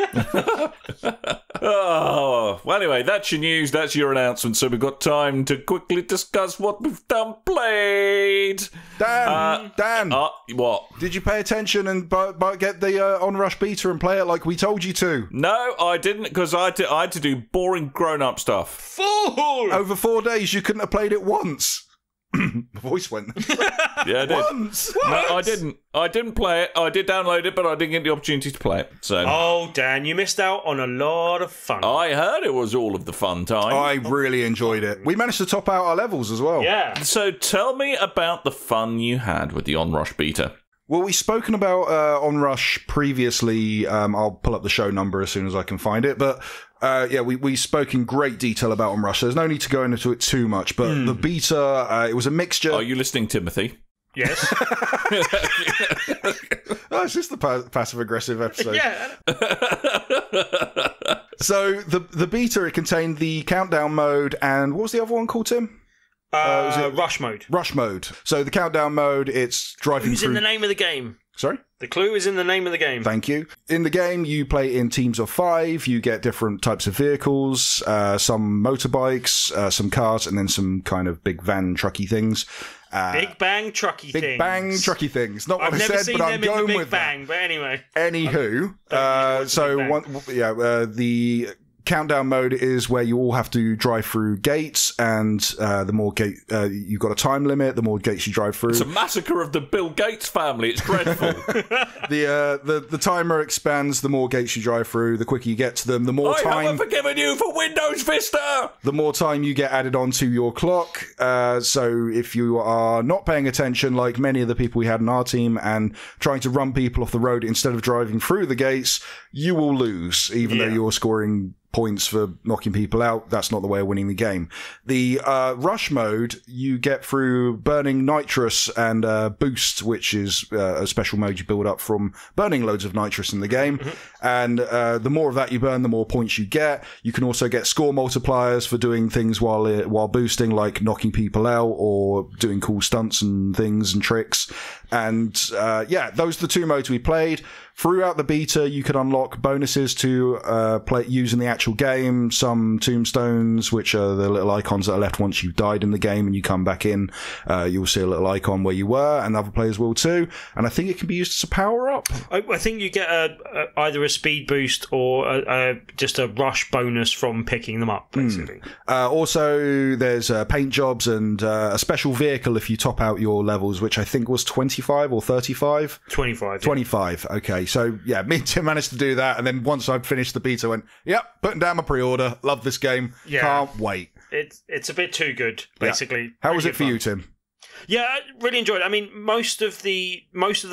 Oh, well, anyway, that's your news, that's your announcement, so we've got time to quickly discuss what we've done played. Dan, What? did you pay attention and get the OnRush beta and play it like we told you to? No, I didn't, because I had to do boring grown-up stuff. Fool! Over 4 days, you couldn't have played it once. My voice went. Yeah, I did. Once? No, I didn't. I didn't play it. I did download it, but I didn't get the opportunity to play it. So Oh, Dan, you missed out on a lot of fun. I heard it was all of the fun time. I really enjoyed it. We managed to top out our levels as well. Yeah. So tell me about the fun you had with the OnRush beta. Well, we've spoken about OnRush previously. I'll pull up the show number as soon as I can find it. But we spoke in great detail about OnRush. There's no need to go into it too much. But the beta, it was a mixture. Are you listening, Timothy? Yes. Oh, it's just the passive-aggressive episode. Yeah. So the beta, it contained the countdown mode and what was the other one called, Tim? Rush mode. Rush mode. So the countdown mode, it's driving Who's through... in the name of the game? Sorry? The clue is in the name of the game. Thank you. In the game, you play in teams of 5. You get different types of vehicles, some motorbikes, some cars, and then some kind of big van trucky things. Big Bang Trucky things. Big Bang trucky things. Not what I've I never said, seen but them I'm in going the with Big Bang, but anyway. that. Anywho, Don't need to watch the Big Bang. the countdown mode is where you all have to drive through gates, and the more gate you've got a time limit, the more gates you drive through. It's a massacre of the Bill Gates family. It's dreadful. The timer expands the more gates you drive through, the quicker you get to them, the more time. I haven't forgiven you for Windows Vista. The more time you get added onto your clock. So if you are not paying attention, like many of the people we had in our team, and trying to run people off the road instead of driving through the gates, you will lose, even though you're scoring points for knocking people out. That's not the way of winning the game. The rush mode you get through burning nitrous and boost, which is a special mode you build up from burning loads of nitrous in the game. And the more of that you burn, the more points you get. You can also get score multipliers for doing things while boosting, like knocking people out or doing cool stunts and things and tricks. And those are the two modes we played. Throughout the beta, you could unlock bonuses to play using the actual game. Some tombstones, which are the little icons that are left once you've died in the game and you come back in. You'll see a little icon where you were, and other players will too. And I think it can be used as a power-up. I think you get either a speed boost or just a rush bonus from picking them up, basically. Also, there's paint jobs and a special vehicle if you top out your levels, which I think was 25 or 35? 25. 25, okay. So, yeah, me and Tim managed to do that, and then once I'd finished the beta, I went, yep, putting down my pre-order. Love this game. Yeah. Can't wait. It's a bit too good, basically. Yeah. How was it for you, Tim? Yeah, I really enjoyed it. I mean, most of the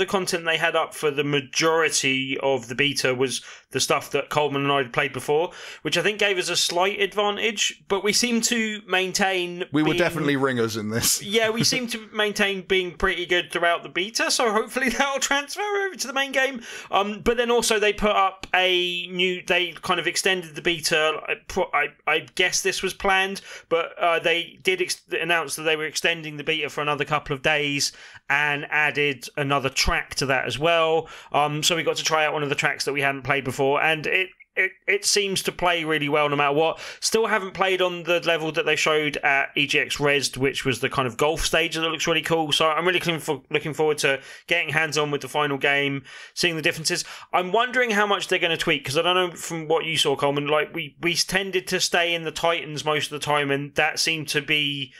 content they had up for the majority of the beta was the stuff that Coleman and I had played before, which I think gave us a slight advantage, but we seem to maintain... We were definitely ringers in this. Yeah, we seem to maintain being pretty good throughout the beta, so hopefully that'll transfer over to the main game. But then also they put up they kind of extended the beta. I guess this was planned, but they did announce that they were extending the beta for another couple of days and added another track to that as well. So we got to try out one of the tracks that we hadn't played before, and it seems to play really well no matter what. Still haven't played on the level that they showed at EGX Rezzed, which was the kind of golf stage that looks really cool. So I'm really looking forward to getting hands-on with the final game, seeing the differences. I'm wondering how much they're going to tweak, because I don't know from what you saw, Coleman, like we tended to stay in the Titans most of the time, and that seemed to be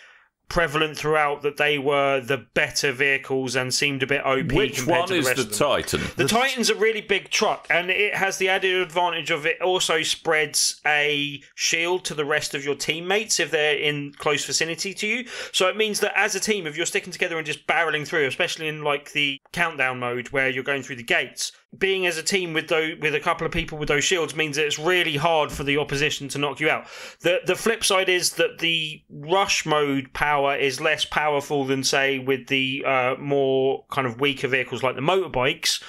prevalent throughout, that they were the better vehicles and seemed a bit OP. Which compared one to the is rest the of them. Titan? The Titan's a really big truck, and it has the added advantage of it also spreads a shield to the rest of your teammates if they're in close vicinity to you. So it means that as a team, if you're sticking together and just barreling through, especially in like the countdown mode where you're going through the gates, being as a team with a couple of people with those shields means that it's really hard for the opposition to knock you out. The flip side is that the rush mode power is less powerful than, say, with the more kind of weaker vehicles like the motorbikes.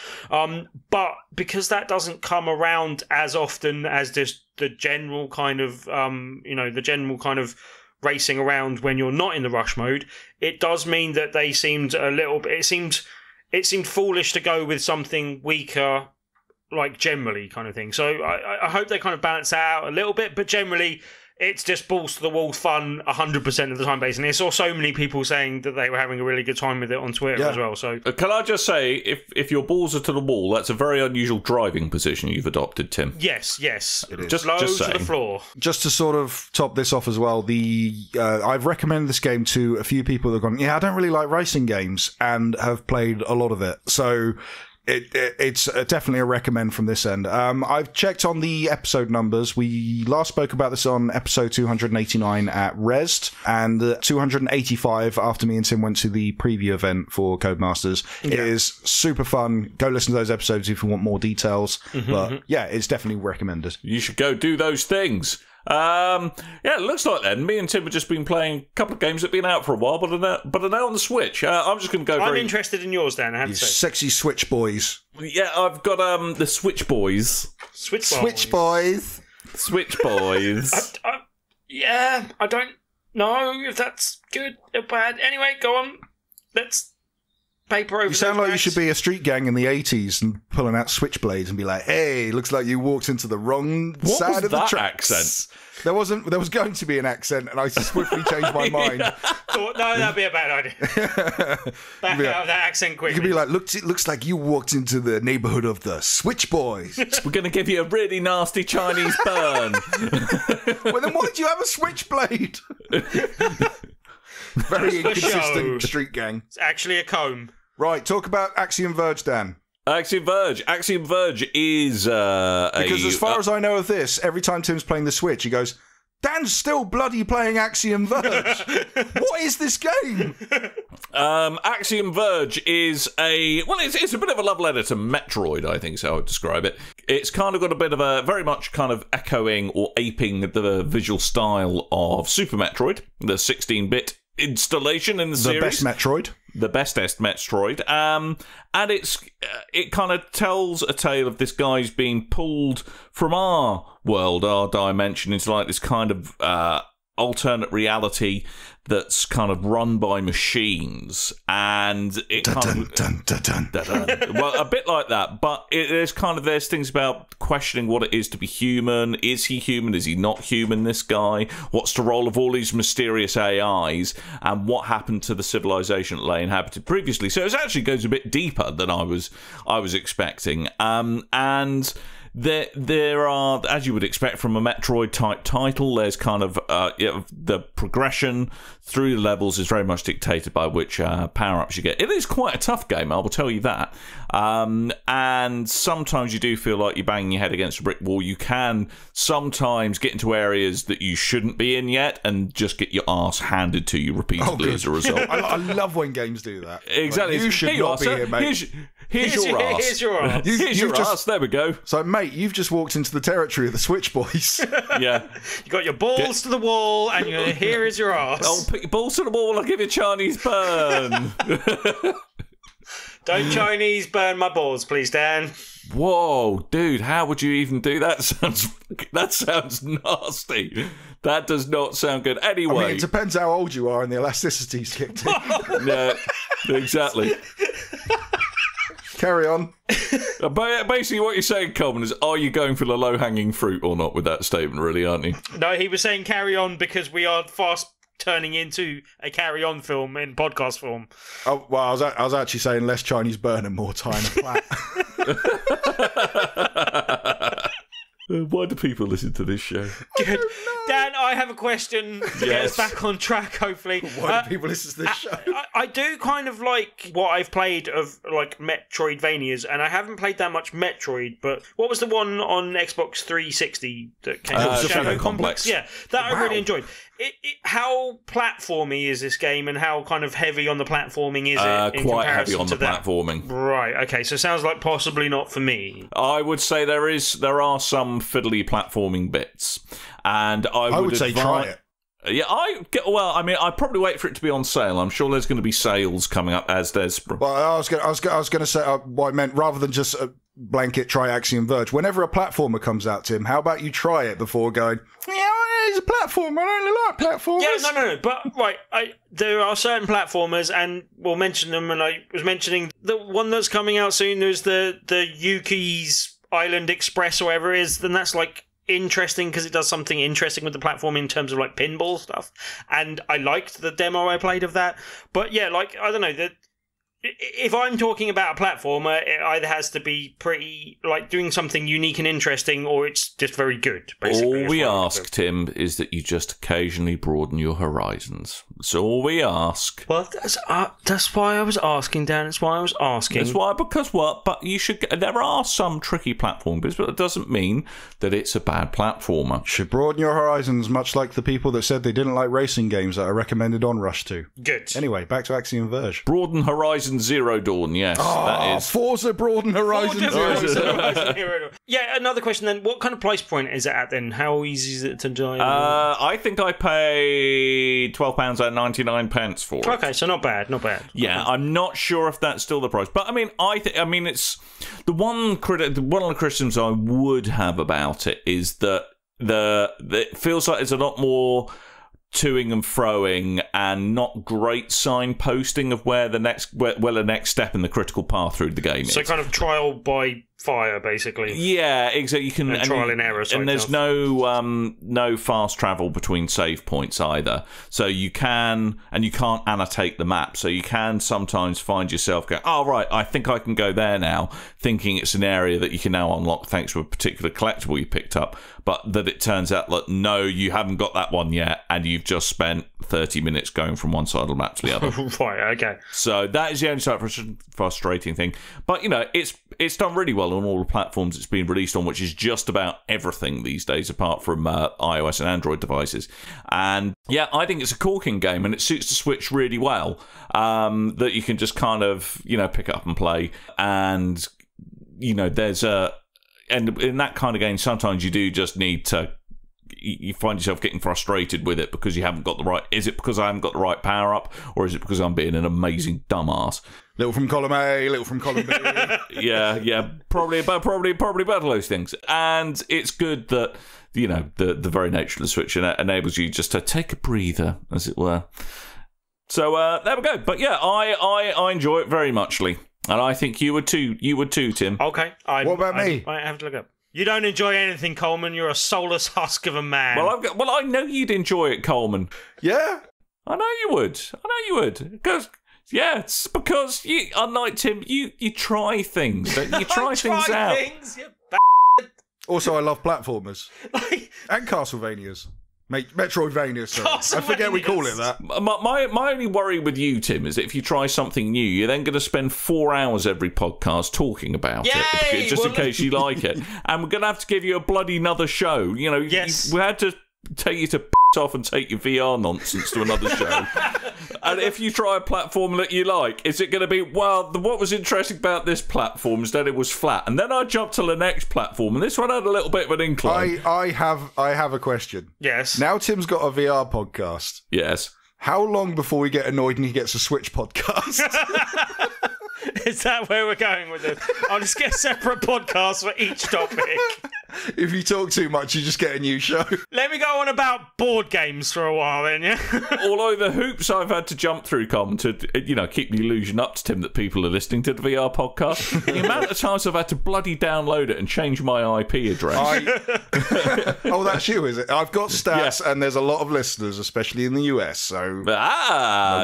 But because that doesn't come around as often as just the general kind of racing around when you're not in the rush mode, it does mean that they seemed a little bit. It seemed foolish to go with something weaker, like generally kind of thing. So I hope they kind of balance that out a little bit, but generally it's just balls to the wall fun 100% of the time, basically. I saw so many people saying that they were having a really good time with it on Twitter as well. So can I just say, if your balls are to the wall, that's a very unusual driving position you've adopted, Tim. Yes, it is. Just to the floor. Just to sort of top this off as well, I've recommended this game to a few people that have gone, I don't really like racing games, and have played a lot of it. So it's definitely a recommend from this end. I've checked on the episode numbers. We last spoke about this on episode 289 at Rezzed, and 285 after me and Tim went to the preview event for Codemasters. Yeah. It is super fun. Go listen to those episodes if you want more details. But yeah, it's definitely recommended. You should go do those things. It looks like then me and Tim have just been playing a couple of games that have been out for a while, but are now on the Switch. I'm just going to go. I'm interested in yours, Dan. I have to say, sexy Switch boys. Yeah, I've got the Switch Boys. Switch Boys. Switch Boys. I don't know if that's good or bad. Anyway, go on. paper over. You sound like you should be a street gang in the 80s and pulling out switchblades and be like, "Hey, looks like you walked into the wrong side of the tracks." Accent? There was going to be an accent, and I swiftly changed my mind. No, that'd be a bad idea. Back out of that accent quickly. You could be like, it looks like you walked into the neighborhood of the Switch Boys. We're going to give you a really nasty Chinese burn. Well, then why did you have a switchblade? Very inconsistent street gang. It's actually a comb. Right, talk about Axiom Verge, Dan. Axiom Verge is because as far as I know of this, every time Tim's playing the Switch, he goes, "Dan's still bloody playing Axiom Verge. What is this game?" Axiom Verge is it's a bit of a love letter to Metroid, I think is how I would describe it. It's kind of got a bit of a, very much kind of echoing or aping the visual style of Super Metroid, the 16-bit installation in the series. The best Metroid. The bestest Metroid. And it kind of tells a tale of this guy's being pulled from our world, our dimension, into like this kind of alternate reality that's kind of run by machines, and it well, a bit like that, but there's things about questioning what it is to be human. Is he human? Is he not human, this guy? What's the role of all these mysterious AIs, and what happened to the civilization that they inhabited previously? So it actually goes a bit deeper than I was expecting, and there are, as you would expect from a Metroid-type title, there's kind of the progression through the levels is very much dictated by which power-ups you get. It is quite a tough game, I will tell you that. And sometimes you do feel like you're banging your head against a brick wall. You can sometimes get into areas that you shouldn't be in yet and just get your arse handed to you repeatedly as a result. I love when games do that. Exactly. Like, you should not be here, mate. Here's your ass. Here's your ass. Here's your ass. There we go. So, mate, you've just walked into the territory of the Switch Boys. Yeah. You got your balls to the wall, and here is your ass. Oh, put your balls to the wall, I'll give you a Chinese burn. Don't Chinese burn my balls, please, Dan. Whoa, dude, how would you even do that? That sounds nasty. That does not sound good. Anyway. I mean, it depends how old you are and the elasticity's kicked in. Yeah, exactly. Carry on. Basically, what you're saying, Coleman, is are you going for the low-hanging fruit or not with that statement, really, aren't you? No, he was saying carry on because we are fast turning into a carry-on film in podcast form. Oh, well, I was actually saying less Chinese burn and more time flat. Why do people listen to this show? Good. Dan, I have a question to get us back on track, hopefully. Why do people listen to this show? I do kind of like what I've played of like Metroidvanias, and I haven't played that much Metroid, but what was the one on Xbox 360 that came out? Shadow Complex. Yeah, that I really enjoyed. How platformy is this game, and how kind of heavy on the platforming is it? In quite heavy comparison on the platforming. Right. Okay. So it sounds like possibly not for me. I would say there are some fiddly platforming bits, and I would say try it. Yeah, I'd probably wait for it to be on sale. I'm sure there's going to be sales coming up as there's. Well, I was going to say what I meant, rather than just a blanket try Axiom Verge. Whenever a platformer comes out, Tim, how about you try it before going? Yeah, it's a platform. I don't really like platformers. Yeah, no. But right, there are certain platformers, and we'll mention them. And I was mentioning the one that's coming out soon. There's the Yuki's Island Express or whatever it is. Then that's like interesting because it does something interesting with the platform in terms of like pinball stuff, and I liked the demo I played of that. But yeah, like I don't know, that if I'm talking about a platformer, it either has to be pretty like doing something unique and interesting, or it's just very good. Basically, all we ask, Tim, is that you just occasionally broaden your horizons. That's all we ask. Well, that's why I was asking, Dan. That's why I was asking. That's why, because what? But you should. There are some tricky platform bits, but that doesn't mean that it's a bad platformer. Should broaden your horizons, much like the people that said they didn't like racing games that I recommended OnRush to. Good. Anyway, back to Axiom Verge. Broaden horizons. Zero Dawn, yes, that is. Forza Broaden Horizons. Yeah, another question then. What kind of price point is it at then? How easy is it to join? I think I paid £12.99 for it. Okay, so not bad. Yeah, okay. I'm not sure if that's still the price, but I mean, it's the one of the criticisms I would have about it is that it feels like it's a lot more toing and froing and not great signposting of where the next step in the critical path through the game is. So kind of trial by fire, basically. Yeah, exactly. You can trial and error. And there's no fast travel between save points either. So you can't annotate the map. So you can sometimes find yourself go, oh right, I think I can go there now, thinking it's an area that you can now unlock thanks to a particular collectible you picked up, but that it turns out that no, you haven't got that one yet, and you've just spent 30 minutes going from one side of the map to the other. Right, okay. So that is the only slightly frustrating thing. But, it's done really well on all the platforms it's been released on, which is just about everything these days, apart from iOS and Android devices. And, yeah, I think it's a corking game, and it suits the Switch really well, that you can just kind of, pick up and play. And, there's a... And in that kind of game, sometimes you do just need to... You find yourself getting frustrated with it because you haven't got the right... Is it because I haven't got the right power up, or is it because I'm being an amazing dumbass? Little from column A, little from column B. yeah, probably both of those things. And it's good that the very nature of the Switch enables you just to take a breather, as it were. So there we go. But yeah, I enjoy it very much, Lee, and I think you would too. You would too, Tim. Okay. What about me? I have to look up. You don't enjoy anything, Coleman. You're a soulless husk of a man. Well, I know you'd enjoy it, Coleman. Yeah? I know you would. Because, yeah, it's because, unlike Tim, you try things. Don't you? You try things out. Also, I love platformers. And Castlevanias. Metroidvania, sorry. I forget we call it that. My only worry with you, Tim, is that if you try something new, you're then going to spend 4 hours every podcast talking about it, just in case you like it. And we're going to have to give you a bloody another show. Yes. We had to take you to piss off and take your VR nonsense to another show. And if you try a platform that you like, is it going to be, well, what was interesting about this platform is that it was flat. And then I jumped to the next platform, and this one had a little bit of an incline. I have a question. Yes. Now Tim's got a VR podcast. Yes. How long before we get annoyed and he gets a Switch podcast? Is that where we're going with it? I'll just get separate podcasts for each topic. If you talk too much, you just get a new show. Let me go on about board games for a while then, yeah? Although the hoops I've had to jump through, Colin, to keep the illusion up to Tim that people are listening to the VR podcast, the amount of times I've had to bloody download it and change my IP address. Oh, that's you, is it? I've got stats, and there's a lot of listeners, especially in the US, so...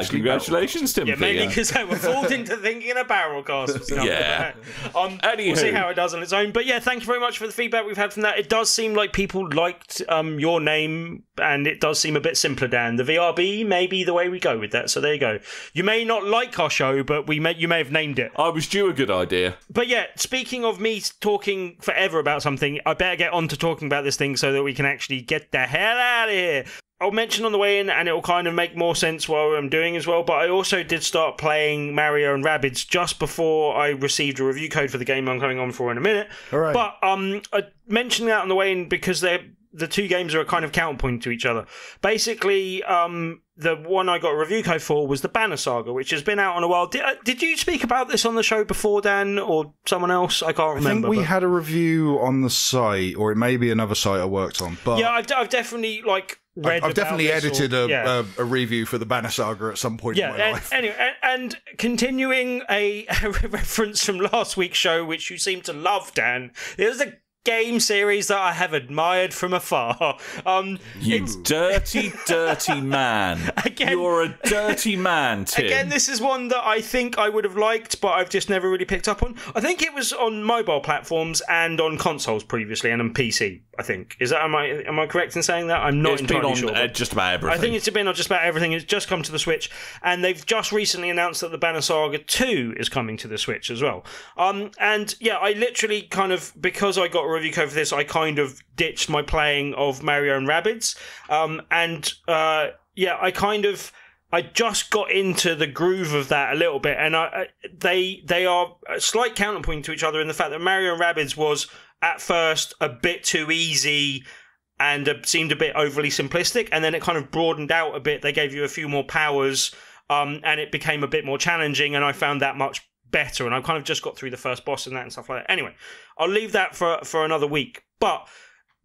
Congratulations, Timothy. Yeah, mainly because they were fooled into thinking a Barrelcast was coming. Yeah. We'll see how it does on its own. But yeah, thank you very much for the feedback we've had from that. It does seem like people liked your name, and it does seem a bit simpler, Dan. The VRB may be the way we go with that, so there you go. You may not like our show, but you may have named it. I was due a good idea. But yeah, speaking of me talking forever about something, I better get on to talking about this thing so that we can actually get the hell out of here. I'll mention on the way in, and it'll kind of make more sense while I'm doing as well, but I also did start playing Mario and Rabbids just before I received a review code for the game I'm coming on for in a minute. All right. But I mentioned that on the way in because the two games are a kind of counterpoint to each other. Basically, the one I got a review code for was the Banner Saga, which has been out on a while. Did you speak about this on the show before, Dan, or someone else? I can't remember. I think we had a review on the site, or it may be another site I worked on. But yeah, I've definitely I've definitely edited a review for the Banner Saga at some point in my life. Anyway, and continuing a reference from last week's show, which you seem to love, Dan, there's a game series that I have admired from afar. You dirty, dirty man. Again, you're a dirty man, Tim. Again, this is one that I think I would have liked, but I've just never really picked up on. I think it was on mobile platforms and on consoles previously, and on PC, I think. Am I correct in saying that? I'm not entirely sure. It's been on just about everything. I think it's been on just about everything. It's just come to the Switch, and they've just recently announced that the Banner Saga 2 is coming to the Switch as well. And yeah, I literally kind of, because I got a review code for this, I kind of ditched my playing of Mario and Rabbids. I just got into the groove of that a little bit, and they are a slight counterpoint to each other in the fact that Mario and Rabbids was at first a bit too easy and seemed a bit overly simplistic, and then it kind of broadened out a bit. They gave you a few more powers, and it became a bit more challenging, and I found that much better, and I kind of just got through the first boss and that and stuff like that. Anyway, I'll leave that for another week. But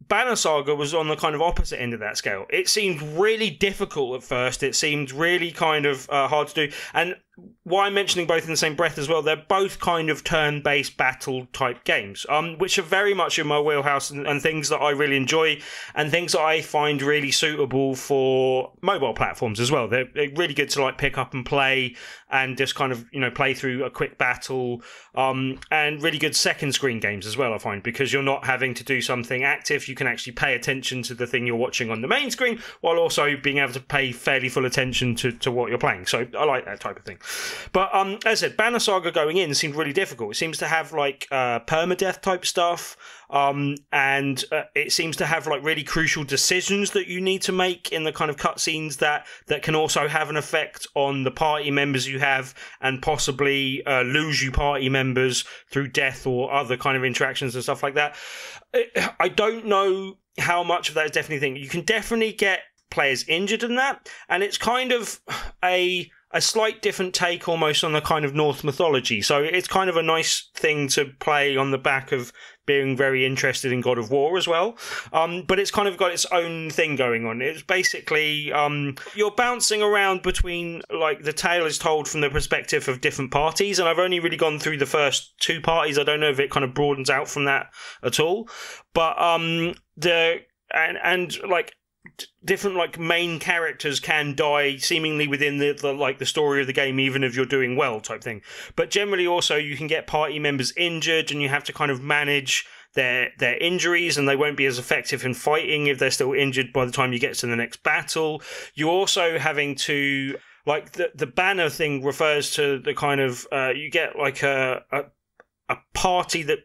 Banner Saga was on the kind of opposite end of that scale. It seemed really difficult at first. It seemed really kind of hard to do. And why I'm mentioning both in the same breath as well, they're both kind of turn-based battle-type games, which are very much in my wheelhouse and things that I really enjoy and things that I find really suitable for mobile platforms as well. They're really good to like pick up and play and just kind of, play through a quick battle, and really good second screen games as well, I find, because you're not having to do something active. You can actually pay attention to the thing you're watching on the main screen while also being able to pay fairly full attention to what you're playing. So I like that type of thing. But as I said, Banner Saga going in seemed really difficult. It seems to have like permadeath type stuff, and it seems to have like really crucial decisions that you need to make in the kind of cutscenes that can also have an effect on the party members you have and possibly lose you party members through death or other kind of interactions and stuff like that. I don't know how much of that is definitely thing. You can definitely get players injured in that, and it's kind of a slight different take almost on the kind of Norse mythology. So it's kind of a nice thing to play on the back of being very interested in God of War as well. But it's kind of got its own thing going on. It's basically, you're bouncing around between, like, the tale is told from the perspective of different parties, and I've only really gone through the first two parties. I don't know if it kind of broadens out from that at all. But, different like main characters can die seemingly within the story of the game, even if you're doing well type thing. But generally also you can get party members injured and you have to kind of manage their injuries, and they won't be as effective in fighting if they're still injured by the time you get to the next battle. You're also having to, like, the banner thing refers to the kind of you get like a party that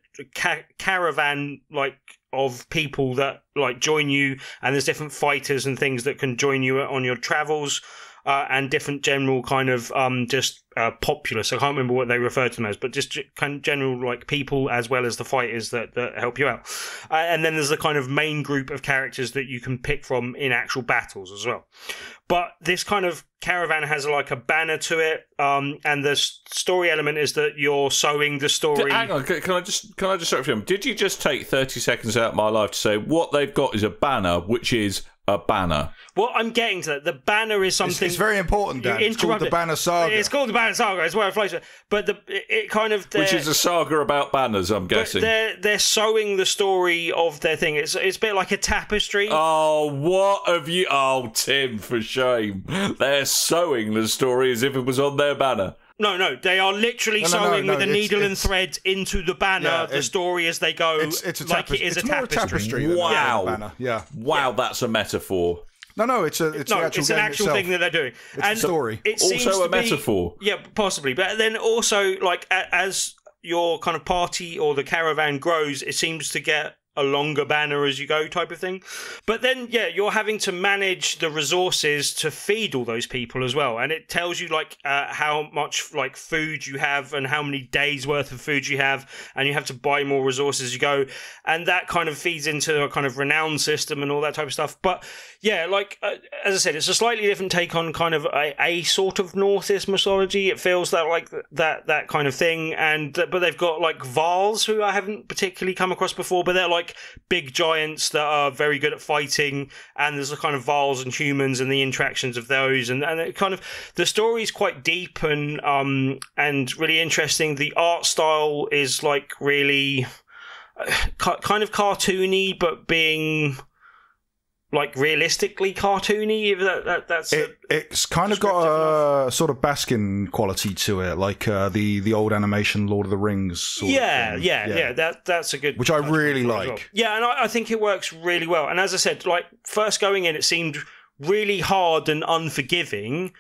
caravan like of people that like join you, and there's different fighters and things that can join you on your travels, and different general kind of populace. I can't remember what they refer to them as, but just kind of general like people as well as the fighters that help you out. And then there's the kind of main group of characters that you can pick from in actual battles as well. But this kind of caravan has like a banner to it, and the story element is that you're sewing the story. Hang on, can I just stop you? Did you just take 30 seconds out of my life to say what they've got is a banner, which is a banner? Well, I'm getting to that. The banner is something. It's very important, Dan. It's called the Banner Saga. It's called the Banner Saga. It's where it flows. But it kind of, which is a saga about banners, I'm guessing. They're sewing the story of their thing. It's a bit like a tapestry. Oh, what have you? Oh, Tim, for shame. They're sewing the story as if it was on their banner. No, they are literally sewing with a needle and thread into the banner the story as they go. It's a tapestry. Like it is it's a tapestry. More a tapestry than a banner. Yeah. Wow, that's a metaphor. No, it's an actual thing that they're doing. It's a story. It also a metaphor. Yeah, possibly. But then also, like, as your kind of party or the caravan grows, it seems to get a longer banner as you go type of thing. But then, yeah, you're having to manage the resources to feed all those people as well. And it tells you, like, how much, like, food you have and how many days worth of food you have. And you have to buy more resources as you go. And that kind of feeds into a kind of renown system and all that type of stuff. But, yeah, like, as I said, it's a slightly different take on kind of a sort of Norse mythology. It feels that, like, that kind of thing. But they've got, like, Vals, who I haven't particularly come across before, but they're, like, big giants that are very good at fighting, and there's a kind of Vals and humans and the interactions of those, and it kind of, the story's quite deep and really interesting. The art style is like really kind of cartoony, but being like realistically cartoony. If that's it's kind of got a sort of Baskin quality to it, like the old animation Lord of the Rings sort of thing. Yeah. That's a good, which I really like. Well. Yeah, and I think it works really well. And as I said, like first going in, it seemed really hard and unforgiving.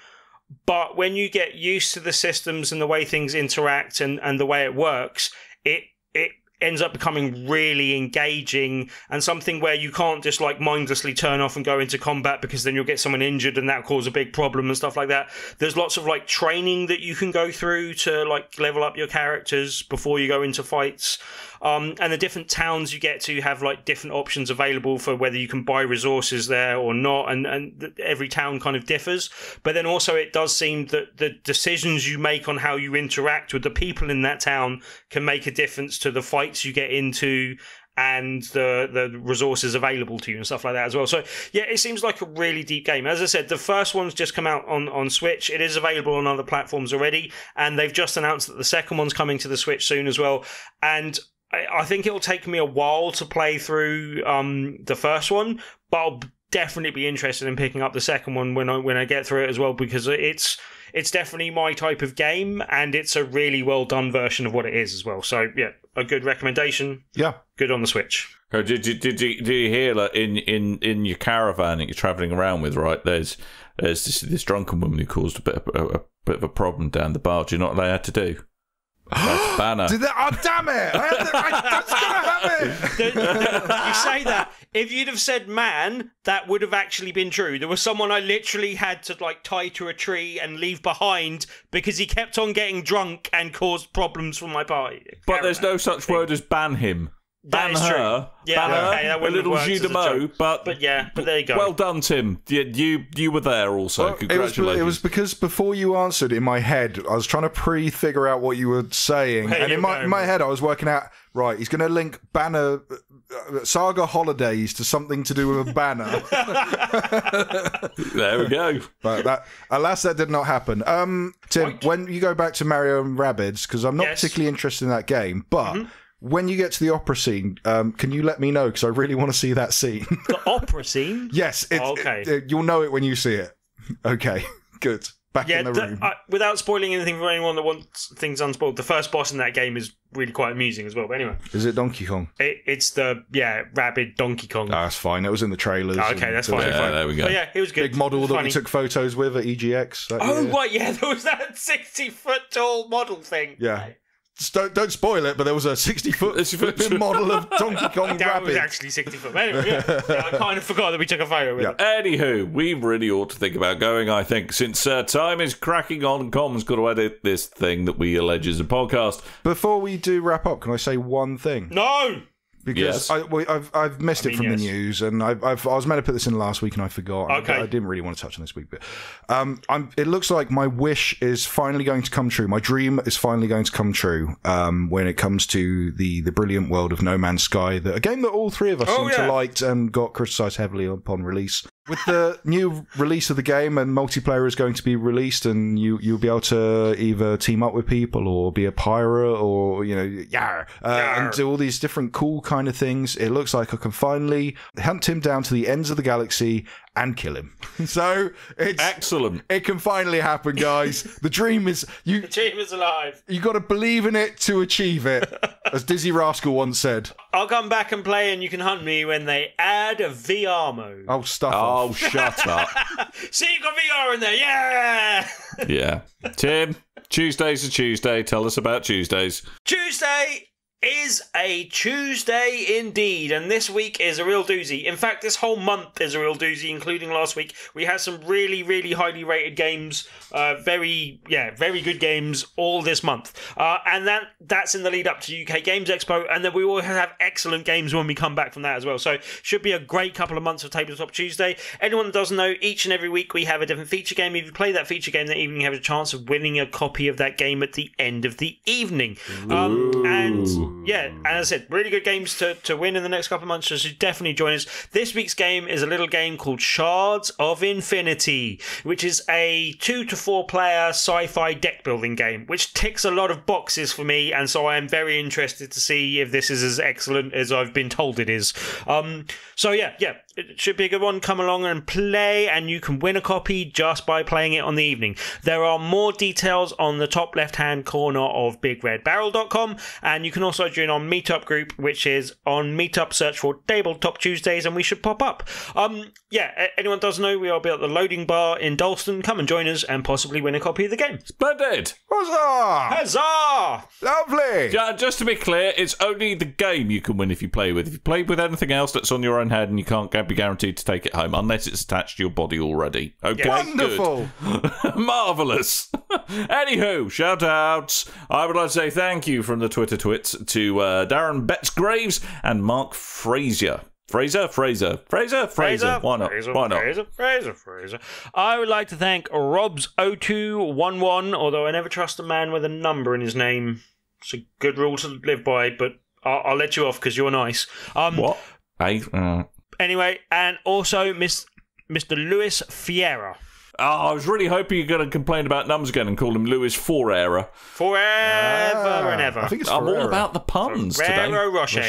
But when you get used to the systems and the way things interact and the way it works, it ends up becoming really engaging and something where you can't just like mindlessly turn off and go into combat, because then you'll get someone injured and that'll cause a big problem and stuff like that. There's lots of like training that you can go through to like level up your characters before you go into fights. And the different towns you get to have like different options available for whether you can buy resources there or not, and every town kind of differs. But then also it does seem that the decisions you make on how you interact with the people in that town can make a difference to the fights you get into and the resources available to you and stuff like that as well. So yeah, it seems like a really deep game. As I said, the first one's just come out on Switch. It is available on other platforms already, and they've just announced that the second one's coming to the Switch soon as well. And I think it'll take me a while to play through the first one, but I'll definitely be interested in picking up the second one when I get through it as well, because it's definitely my type of game, and it's a really well done version of what it is as well. So yeah, a good recommendation. Yeah, good on the Switch. Did you hear that in your caravan that you're travelling around with? Right, there's this drunken woman who caused a bit of a problem down the bar. Do you know what they had to do? That's banner. Oh, damn it! That's gonna happen. You say that. If you'd have said man, that would have actually been true. There was someone I literally had to tie to a tree and leave behind because he kept on getting drunk and caused problems for my party. But there's no such word as ban him. That is her, true. Yeah, ban okay, that her, a little jus de mots, but there you go. Well done, Tim. You were there also. Well, congratulations. It was because before you answered, in my head, I was trying to pre-figure out what you were saying, and in my head, I was working out. Right, he's going to link banner Saga holidays to something to do with a banner. There we go. But alas, that did not happen. Tim, when you go back to Mario and Rabbids, because I'm not particularly interested in that game, but. When you get to the opera scene, can you let me know? Because I really want to see that scene. The opera scene? Yes. You'll know it when you see it. Okay, good. Back in the room. Without spoiling anything for anyone that wants things unspoiled, the first boss in that game is really quite amusing as well. But anyway. Is it Donkey Kong? It's the, Rabid Donkey Kong. That's fine. It was in the trailers. Oh, okay, that's fine. Yeah, there we go. But yeah, it was good. Big model that we took photos with at EGX. Right, yeah, there was that 60-foot tall model thing. Yeah. Don't spoil it, but there was a 60-foot model of Donkey Kong That Rabbit. was actually 60 foot. Anyway, I kind of forgot that we took a photo with it. Anywho, we really ought to think about going, I think, since time is cracking on. Com's got to edit this thing that we allege is a podcast. Before we do wrap up, can I say one thing? No! Because I've missed it from the news, and I was meant to put this in last week, and I forgot. Okay. I didn't really want to touch on this week, but it looks like my wish is finally going to come true. My dream is finally going to come true when it comes to the brilliant world of No Man's Sky, a game that all three of us seem to liked and got criticised heavily upon release. With the new release of the game, and multiplayer is going to be released, and you'll be able to either team up with people or be a pirate or and do all these different cool kind of things. It looks like I can finally hunt him down to the ends of the galaxy and kill him. So it's excellent. It can finally happen, guys. The dream is The dream is alive. You got to believe in it to achieve it, as Dizzy Rascal once said. I'll come back and play, and you can hunt me when they add a VR mode. Oh, stuff off. Oh, shut up. See, you got VR in there, yeah! Yeah. Tim, Tuesday's a Tuesday. Tell us about Tuesdays. Tuesday is a Tuesday indeed, and this week is a real doozy. In fact, this whole month is a real doozy, including last week. We had some really, really highly rated games, very good games all this month. And that's in the lead up to UK Games Expo, and then we will have excellent games when we come back from that as well. So should be a great couple of months of Tabletop Tuesday. Anyone that doesn't know, each and every week we have a different feature game. If you play that feature game that evening, you have a chance of winning a copy of that game at the end of the evening. And as I said, really good games to win in the next couple of months, so definitely join us. This week's game is a little game called Shards of Infinity, which is a 2 to 4 player sci-fi deck building game, which ticks a lot of boxes for me, and so I am very interested to see if this is as excellent as I've been told it is. So yeah, it should be a good one. Come along and play, and you can win a copy just by playing it on the evening. There are more details on the top left-hand corner of BigRedBarel.com, and you can also join our meetup group, which is on Meetup. Search for Tabletop Tuesdays, and we should pop up. Anyone does know, we will be at the Loading Bar in Dalston. Come and join us and possibly win a copy of the game. Splendid! Huzzah! Huzzah! Lovely! Just to be clear, it's only the game you can win if you play with. If you play with anything else that's on your own head, and you can't be guaranteed to take it home unless it's attached to your body already. Okay, wonderful. Good. Marvellous. Anywho, shout outs. I would like to say thank you from the Twitter twits to Darren Betts-Graves and Mark Frazier. Fraser. Why not? Fraser. I would like to thank Robs0211, although I never trust a man with a number in his name. It's a good rule to live by, but I'll let you off because you're nice. What? Anyway, and also Mr. Luis Fiera. Oh, I was really hoping you're going to complain about Nums again and call him Louis Forever. Forever and ever. I think it's I'm all about the puns today. Ferrero Rocher.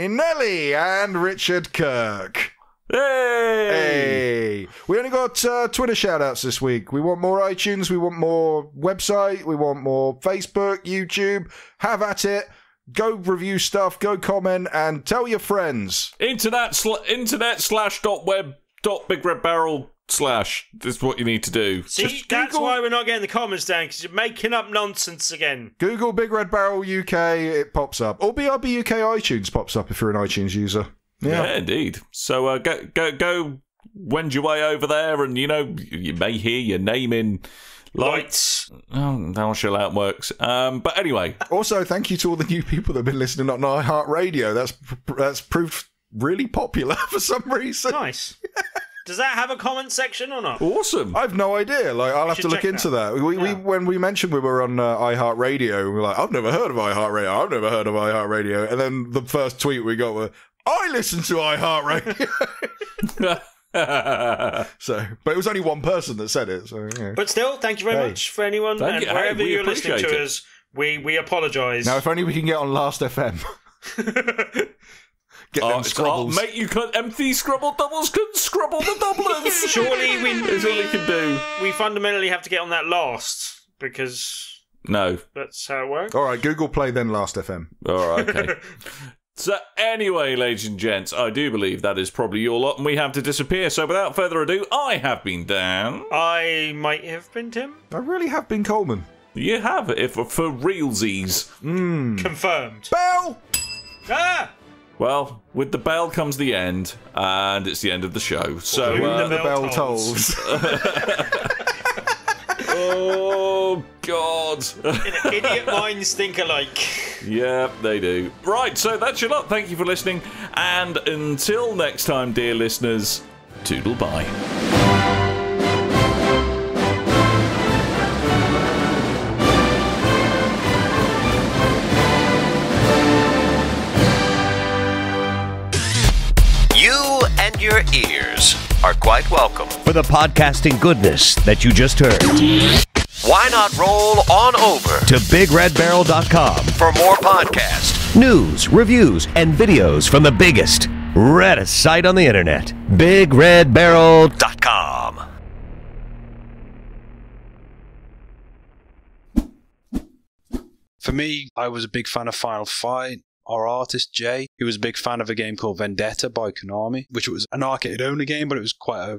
Nelly and Richard Kirk. Hey! We only got Twitter shout-outs this week. We want more iTunes, we want more website, we want more Facebook, YouTube. Have at it. Go review stuff, go comment, and tell your friends. Internet/web.BigRedBarel/ This is what you need to do. See, that's why we're not getting the comments down, because you're making up nonsense again. Google Big Red Barrel UK, it pops up. Or BRB UK iTunes pops up if you're an iTunes user. Yeah, indeed. So go wend your way over there, and you may hear your name in lights. Oh, how shall that works. But anyway. Also, thank you to all the new people that have been listening on iHeartRadio. That's proved really popular for some reason. Nice. Does that have a comment section or not? Awesome. I've no idea. I'll have to look into that. We when we mentioned we were on iHeartRadio, we were like, I've never heard of iHeartRadio. And then the first tweet we got was, I listen to iHeartRadio. But it was only one person that said it. So, yeah. But still, thank you very much for anyone. And wherever you're listening to us, we apologise. Now, if only we can get on Last FM. Get them scrubbles. Mate, you can't empty scrubble doubles, can scrubble the doublers. Surely that's all we can do. We fundamentally have to get on that last, because that's how it works. All right, Google Play then Last FM. All right, okay. So anyway, ladies and gents, I do believe that is probably your lot, and we have to disappear. So without further ado, I have been Dan. I might have been Tim. I really have been Coleman. You have, for realsies. Confirmed. Bell! Ah! Well, with the bell comes the end, and it's the end of the show. So the bell tolls. Oh, God. Idiot minds think alike. Yep, they do. Right, so that's your lot. Thank you for listening. And until next time, dear listeners, toodle bye. You and your ears are quite welcome. For the podcasting goodness that you just heard. Why not roll on over to BigRedBarel.com for more podcasts, news, reviews, and videos from the biggest, reddest site on the internet, BigRedBarel.com. For me, I was a big fan of Final Fight. Our artist, Jay, he was a big fan of a game called Vendetta by Konami, which was an arcade-only game, but it was quite a